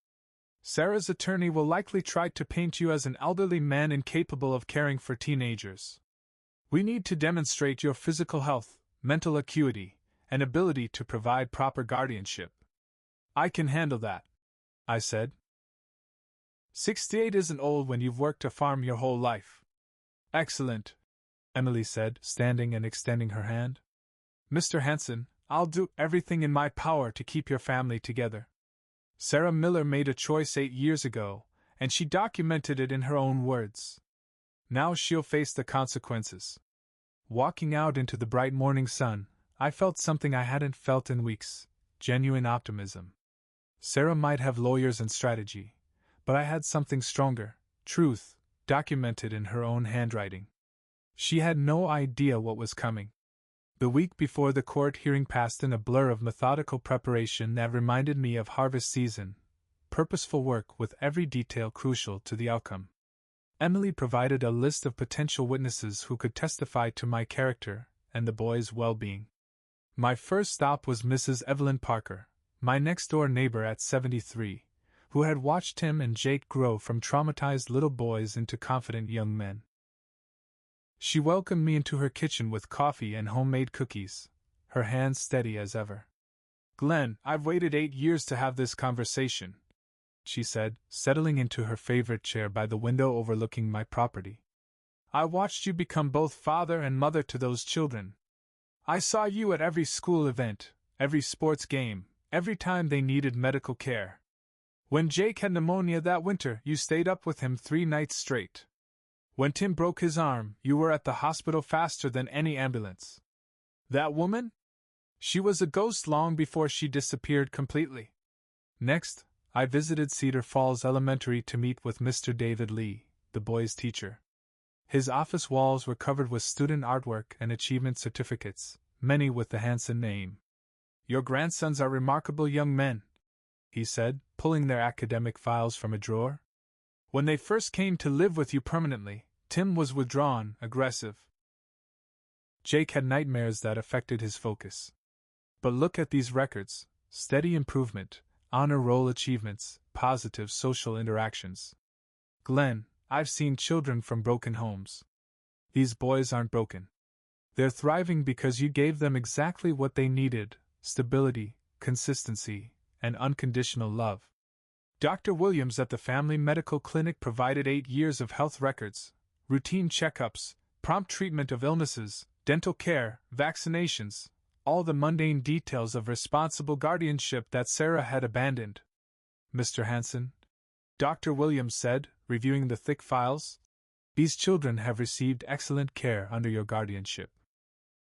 Speaker 1: Sarah's attorney will likely try to paint you as an elderly man incapable of caring for teenagers. We need to demonstrate your physical health, mental acuity, and ability to provide proper guardianship. I can handle that, I said. 68 isn't old when you've worked a farm your whole life. Excellent, Emily said, standing and extending her hand. Mr. Hanson, I'll do everything in my power to keep your family together. Sarah Miller made a choice 8 years ago, and she documented it in her own words. Now she'll face the consequences. Walking out into the bright morning sun, I felt something I hadn't felt in weeks: genuine optimism. Sarah might have lawyers and strategy, but I had something stronger: truth, documented in her own handwriting. She had no idea what was coming. The week before the court hearing passed in a blur of methodical preparation that reminded me of harvest season, purposeful work with every detail crucial to the outcome. Emily provided a list of potential witnesses who could testify to my character and the boys' well-being. My first stop was Mrs. Evelyn Parker, my next-door neighbor at 73, who had watched Tim and Jake grow from traumatized little boys into confident young men. She welcomed me into her kitchen with coffee and homemade cookies, her hands steady as ever. "Glenn, I've waited 8 years to have this conversation," she said, settling into her favorite chair by the window overlooking my property. "I watched you become both father and mother to those children. I saw you at every school event, every sports game, every time they needed medical care. When Jake had pneumonia that winter, you stayed up with him 3 nights straight. When Tim broke his arm, you were at the hospital faster than any ambulance. That woman? She was a ghost long before she disappeared completely." Next, I visited Cedar Falls Elementary to meet with Mr. David Lee, the boys' teacher. His office walls were covered with student artwork and achievement certificates, many with the Hanson name. "Your grandsons are remarkable young men," he said, pulling their academic files from a drawer. "When they first came to live with you permanently, Tim was withdrawn, aggressive. Jake had nightmares that affected his focus. But look at these records: steady improvement, honor roll achievements, positive social interactions. Glenn, I've seen children from broken homes. These boys aren't broken. They're thriving because you gave them exactly what they needed: stability, consistency, and unconditional love. Dr. Williams at the Family Medical Clinic provided 8 years of health records, routine checkups, prompt treatment of illnesses, dental care, vaccinations, all the mundane details of responsible guardianship that Sarah had abandoned. Mr. Hanson," Dr. Williams said, reviewing the thick files, "these children have received excellent care under your guardianship.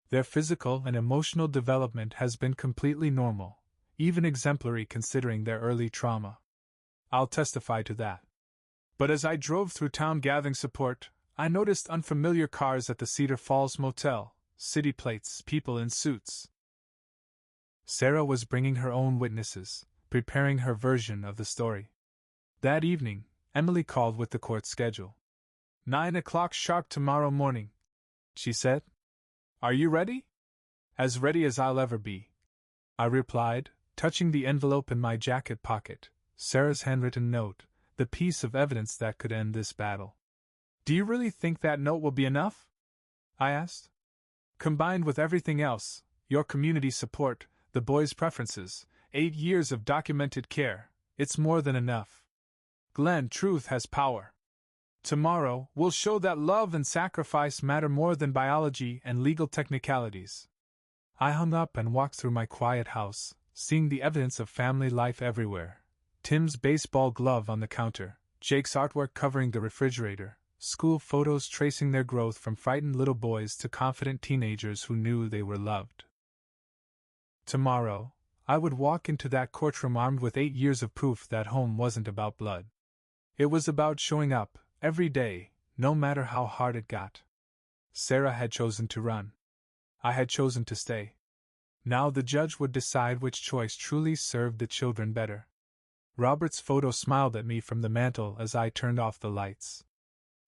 Speaker 1: Their physical and emotional development has been completely normal, even exemplary considering their early trauma. I'll testify to that. But as I drove through town gathering support, I noticed unfamiliar cars at the Cedar Falls Motel, city plates, people in suits." Sarah was bringing her own witnesses, preparing her version of the story. That evening, Emily called with the court schedule. 9 o'clock sharp tomorrow morning," she said. "Are you ready?" "As ready as I'll ever be," I replied, touching the envelope in my jacket pocket, Sarah's handwritten note, the piece of evidence that could end this battle. "Do you really think that note will be enough?" I asked. "Combined with everything else, your community support, the boys' preferences, 8 years of documented care, it's more than enough. Glenn, truth has power. Tomorrow, we'll show that love and sacrifice matter more than biology and legal technicalities." I hung up and walked through my quiet house, seeing the evidence of family life everywhere. Tim's baseball glove on the counter, Jake's artwork covering the refrigerator, school photos tracing their growth from frightened little boys to confident teenagers who knew they were loved. Tomorrow, I would walk into that courtroom armed with 8 years of proof that home wasn't about blood. It was about showing up, every day, no matter how hard it got. Sarah had chosen to run. I had chosen to stay. Now the judge would decide which choice truly served the children better. Robert's photo smiled at me from the mantel as I turned off the lights.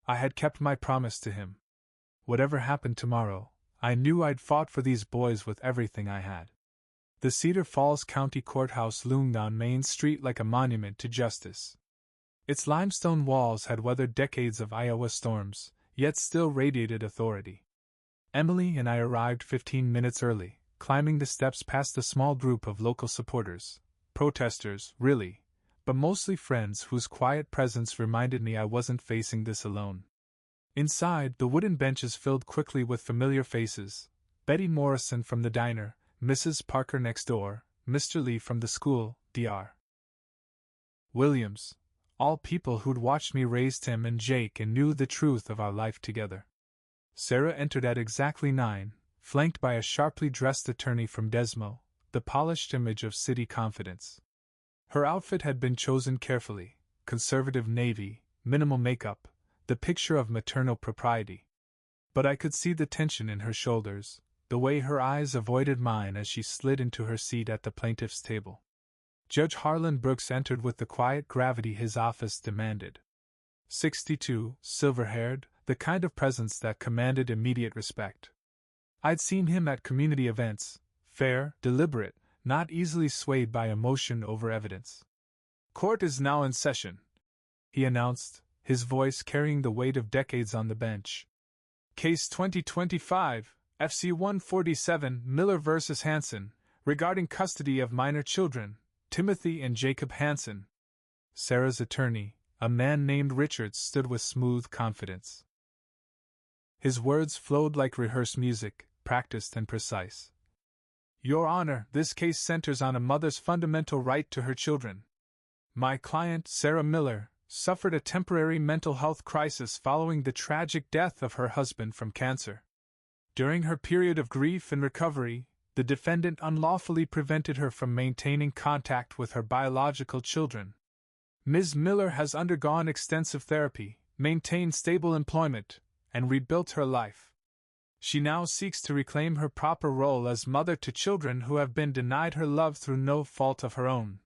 Speaker 1: I had kept my promise to him. Whatever happened tomorrow, I knew I'd fought for these boys with everything I had. The Cedar Falls County Courthouse loomed on Main Street like a monument to justice. Its limestone walls had weathered decades of Iowa storms, yet still radiated authority. Emily and I arrived 15 minutes early, climbing the steps past a small group of local supporters. Protesters, really, but mostly friends whose quiet presence reminded me I wasn't facing this alone. Inside, the wooden benches filled quickly with familiar faces: Betty Morrison from the diner, Mrs. Parker next door, Mr. Lee from the school, Dr. Williams, all people who'd watched me raise Tim and Jake and knew the truth of our life together. Sarah entered at exactly 9, flanked by a sharply dressed attorney from Desmo, the polished image of city confidence. Her outfit had been chosen carefully: conservative navy, minimal makeup, the picture of maternal propriety. But I could see the tension in her shoulders, the way her eyes avoided mine as she slid into her seat at the plaintiff's table. Judge Harlan Brooks entered with the quiet gravity his office demanded. 62, silver-haired, the kind of presence that commanded immediate respect. I'd seen him at community events, fair, deliberate, not easily swayed by emotion over evidence. "Court is now in session," he announced, his voice carrying the weight of decades on the bench. "Case 2025, FC 147, Miller v. Hansen, regarding custody of minor children, Timothy and Jacob Hansen." Sarah's attorney, a man named Richards, stood with smooth confidence. His words flowed like rehearsed music, practiced and precise. "Your Honor, this case centers on a mother's fundamental right to her children. My client, Sarah Miller, suffered a temporary mental health crisis following the tragic death of her husband from cancer. During her period of grief and recovery, the defendant unlawfully prevented her from maintaining contact with her biological children. Ms. Miller has undergone extensive therapy, maintained stable employment, and rebuilt her life. She now seeks to reclaim her proper role as mother to children who have been denied her love through no fault of her own."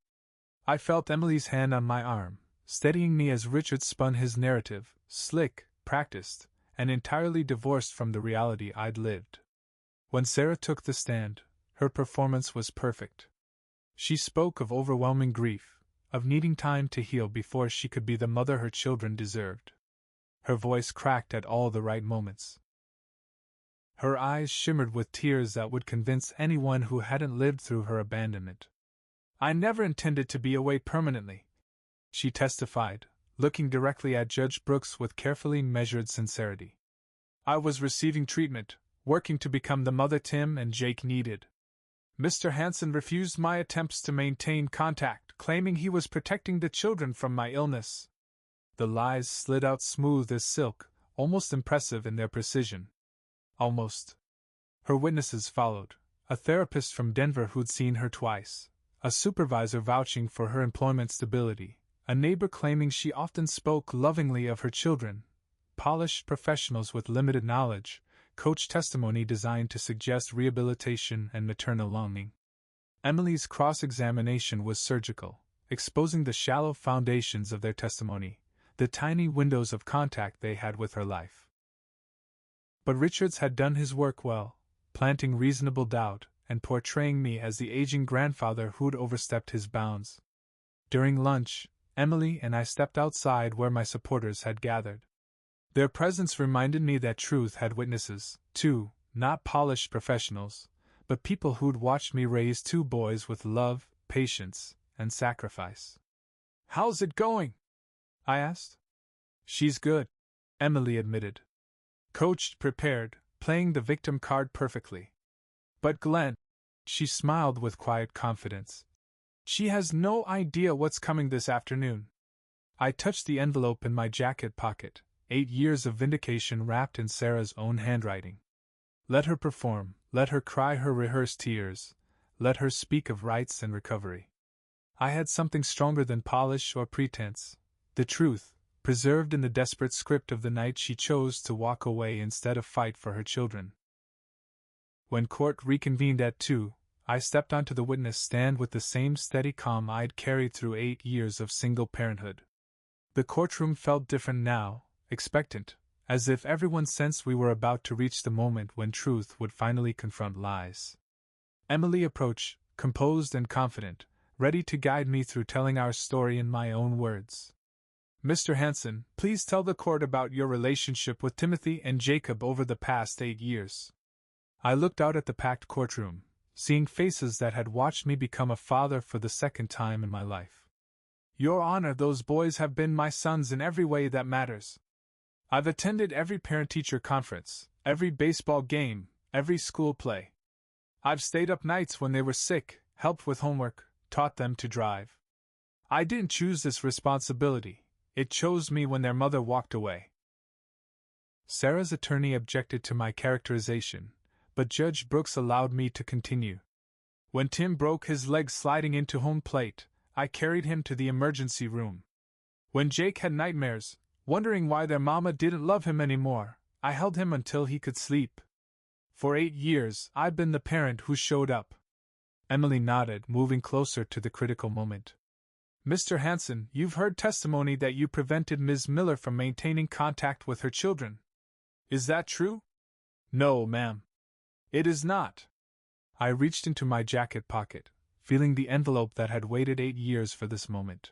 Speaker 1: I felt Emily's hand on my arm, steadying me as Richard spun his narrative, slick, practiced, and entirely divorced from the reality I'd lived. When Sarah took the stand, her performance was perfect. She spoke of overwhelming grief, of needing time to heal before she could be the mother her children deserved. Her voice cracked at all the right moments. Her eyes shimmered with tears that would convince anyone who hadn't lived through her abandonment. "I never intended to be away permanently," she testified, looking directly at Judge Brooks with carefully measured sincerity. "I was receiving treatment, working to become the mother Tim and Jake needed. Mr. Hansen refused my attempts to maintain contact, claiming he was protecting the children from my illness." The lies slid out smooth as silk, almost impressive in their precision. Almost. Her witnesses followed: a therapist from Denver who'd seen her twice, a supervisor vouching for her employment stability, a neighbor claiming she often spoke lovingly of her children, polished professionals with limited knowledge, coach testimony designed to suggest rehabilitation and maternal longing. Emily's cross-examination was surgical, exposing the shallow foundations of their testimony, the tiny windows of contact they had with her life. But Richards had done his work well, planting reasonable doubt and portraying me as the aging grandfather who'd overstepped his bounds. During lunch, Emily and I stepped outside where my supporters had gathered. Their presence reminded me that truth had witnesses, too, not polished professionals, but people who'd watched me raise 2 boys with love, patience, and sacrifice. "How's it going?" I asked. "She's good," Emily admitted. "Coached, prepared, playing the victim card perfectly. But Glenn," she smiled with quiet confidence, "she has no idea what's coming this afternoon." I touched the envelope in my jacket pocket, 8 years of vindication wrapped in Sarah's own handwriting. Let her perform, let her cry her rehearsed tears, let her speak of rights and recovery. I had something stronger than polish or pretense: the truth, preserved in the desperate script of the night she chose to walk away instead of fight for her children. When court reconvened at 2, I stepped onto the witness stand with the same steady calm I'd carried through 8 years of single parenthood. The courtroom felt different now, expectant, as if everyone sensed we were about to reach the moment when truth would finally confront lies. Emily approached, composed and confident, ready to guide me through telling our story in my own words. Mr. Hansen, please tell the court about your relationship with Timothy and Jacob over the past 8 years. I looked out at the packed courtroom, seeing faces that had watched me become a father for the second time in my life. Your Honor, those boys have been my sons in every way that matters. I've attended every parent-teacher conference, every baseball game, every school play. I've stayed up nights when they were sick, helped with homework, taught them to drive. I didn't choose this responsibility, it chose me when their mother walked away. Sarah's attorney objected to my characterization, but Judge Brooks allowed me to continue. When Tim broke his leg sliding into home plate, I carried him to the emergency room. When Jake had nightmares, wondering why their mama didn't love him anymore, I held him until he could sleep. For 8 years, I've been the parent who showed up. Emily nodded, moving closer to the critical moment. Mr. Hansen, you've heard testimony that you prevented Ms. Miller from maintaining contact with her children. Is that true? No, ma'am. It is not. I reached into my jacket pocket, feeling the envelope that had waited 8 years for this moment.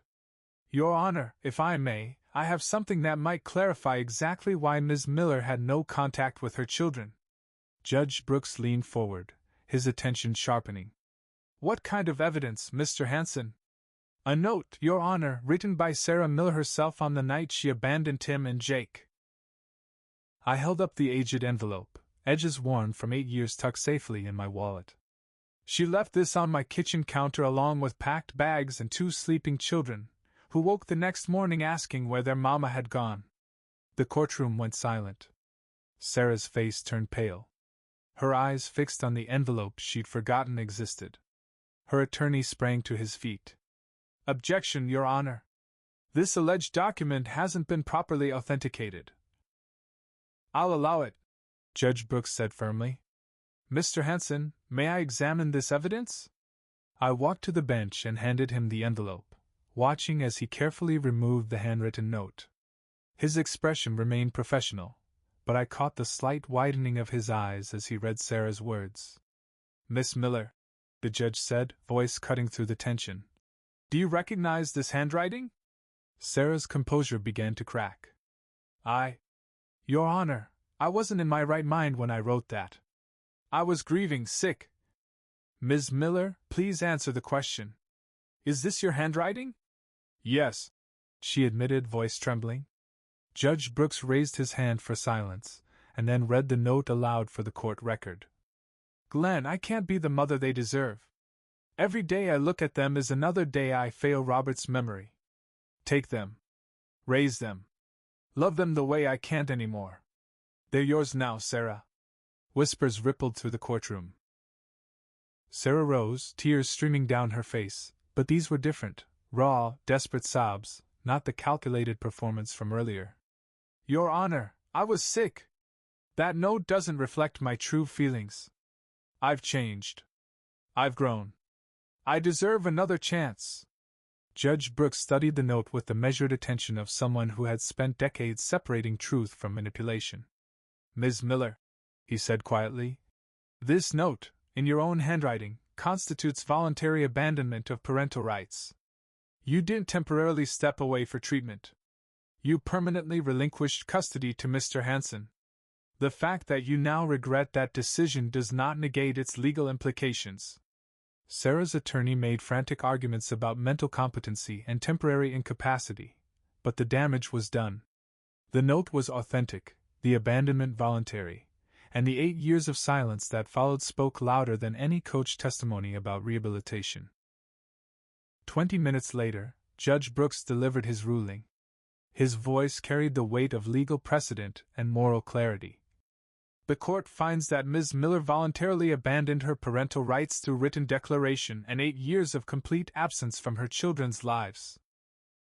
Speaker 1: Your Honor, if I may, I have something that might clarify exactly why Ms. Miller had no contact with her children. Judge Brooks leaned forward, his attention sharpening. What kind of evidence, Mr. Hansen? A note, Your Honor, written by Sarah Miller herself on the night she abandoned Tim and Jake. I held up the aged envelope, edges worn from 8 years tucked safely in my wallet. She left this on my kitchen counter along with packed bags and 2 sleeping children, who woke the next morning asking where their mama had gone. The courtroom went silent. Sarah's face turned pale. Her eyes fixed on the envelope she'd forgotten existed. Her attorney sprang to his feet. Objection, Your Honor. This alleged document hasn't been properly authenticated. I'll allow it, Judge Brooks said firmly. Mr. Hansen, may I examine this evidence? I walked to the bench and handed him the envelope, watching as he carefully removed the handwritten note. His expression remained professional, but I caught the slight widening of his eyes as he read Sarah's words. Miss Miller, the judge said, voice cutting through the tension. Do you recognize this handwriting? Sarah's composure began to crack. Your Honor, I wasn't in my right mind when I wrote that. I was grieving, sick. Ms. Miller, please answer the question. Is this your handwriting? Yes, she admitted, voice trembling. Judge Brooks raised his hand for silence, and then read the note aloud for the court record. Glenn, I can't be the mother they deserve. Every day I look at them is another day I fail Robert's memory. Take them. Raise them. Love them the way I can't anymore. They're yours now, Sarah. Whispers rippled through the courtroom. Sarah rose, tears streaming down her face, but these were different, raw, desperate sobs, not the calculated performance from earlier. Your Honor, I was sick. That note doesn't reflect my true feelings. I've changed. I've grown. I deserve another chance. Judge Brooks studied the note with the measured attention of someone who had spent decades separating truth from manipulation. Ms. Miller, he said quietly, this note, in your own handwriting, constitutes voluntary abandonment of parental rights. You didn't temporarily step away for treatment. You permanently relinquished custody to Mr. Hansen. The fact that you now regret that decision does not negate its legal implications. Sarah's attorney made frantic arguments about mental competency and temporary incapacity, but the damage was done. The note was authentic, the abandonment voluntary, and the 8 years of silence that followed spoke louder than any coach testimony about rehabilitation. 20 minutes later, Judge Brooks delivered his ruling. His voice carried the weight of legal precedent and moral clarity. The court finds that Ms. Miller voluntarily abandoned her parental rights through written declaration and 8 years of complete absence from her children's lives.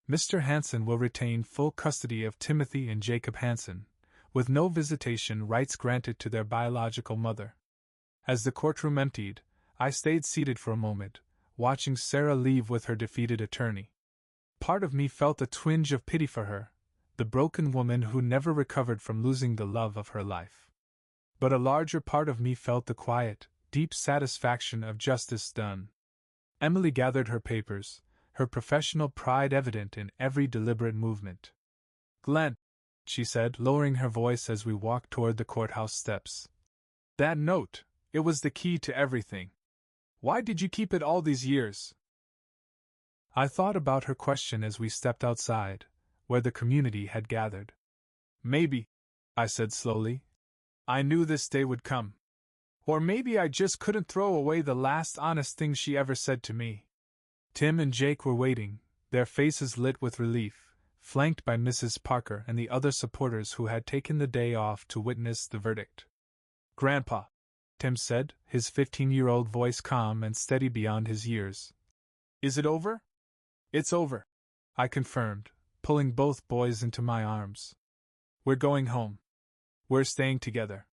Speaker 1: Mr. Hansen will retain full custody of Timothy and Jacob Hansen, with no visitation rights granted to their biological mother. As the courtroom emptied, I stayed seated for a moment, watching Sarah leave with her defeated attorney. Part of me felt a twinge of pity for her, the broken woman who never recovered from losing the love of her life. But a larger part of me felt the quiet, deep satisfaction of justice done. Emily gathered her papers, her professional pride evident in every deliberate movement. Glenn, she said, lowering her voice as we walked toward the courthouse steps. That note, it was the key to everything. Why did you keep it all these years? I thought about her question as we stepped outside, where the community had gathered. Maybe, I said slowly, I knew this day would come. Or maybe I just couldn't throw away the last honest thing she ever said to me. Tim and Jake were waiting, their faces lit with relief, flanked by Mrs. Parker and the other supporters who had taken the day off to witness the verdict. Grandpa, Tim said, his 15-year-old voice calm and steady beyond his years. Is it over? It's over, I confirmed, pulling both boys into my arms. We're going home. We're staying together.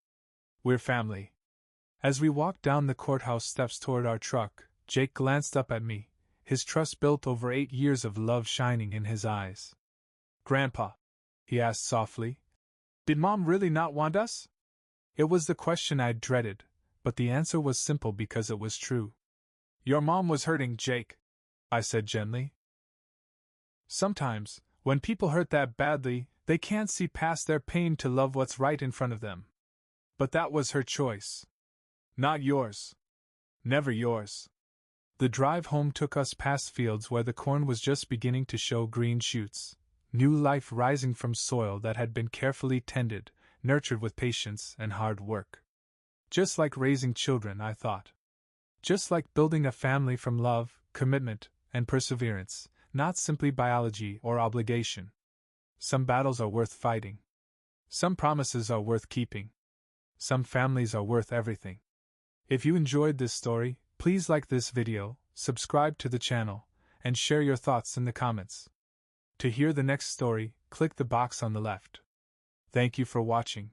Speaker 1: We're family. As we walked down the courthouse steps toward our truck, Jake glanced up at me, his trust built over 8 years of love shining in his eyes. Grandpa, he asked softly, did Mom really not want us? It was the question I'd dreaded, but the answer was simple because it was true. Your mom was hurting, Jake, I said gently. Sometimes, when people hurt that badly, they can't see past their pain to love what's right in front of them. But that was her choice. Not yours. Never yours. The drive home took us past fields where the corn was just beginning to show green shoots, new life rising from soil that had been carefully tended, nurtured with patience and hard work. Just like raising children, I thought. Just like building a family from love, commitment, and perseverance, not simply biology or obligation. Some battles are worth fighting. Some promises are worth keeping. Some families are worth everything. If you enjoyed this story, please like this video, subscribe to the channel, and share your thoughts in the comments. To hear the next story, click the box on the left. Thank you for watching.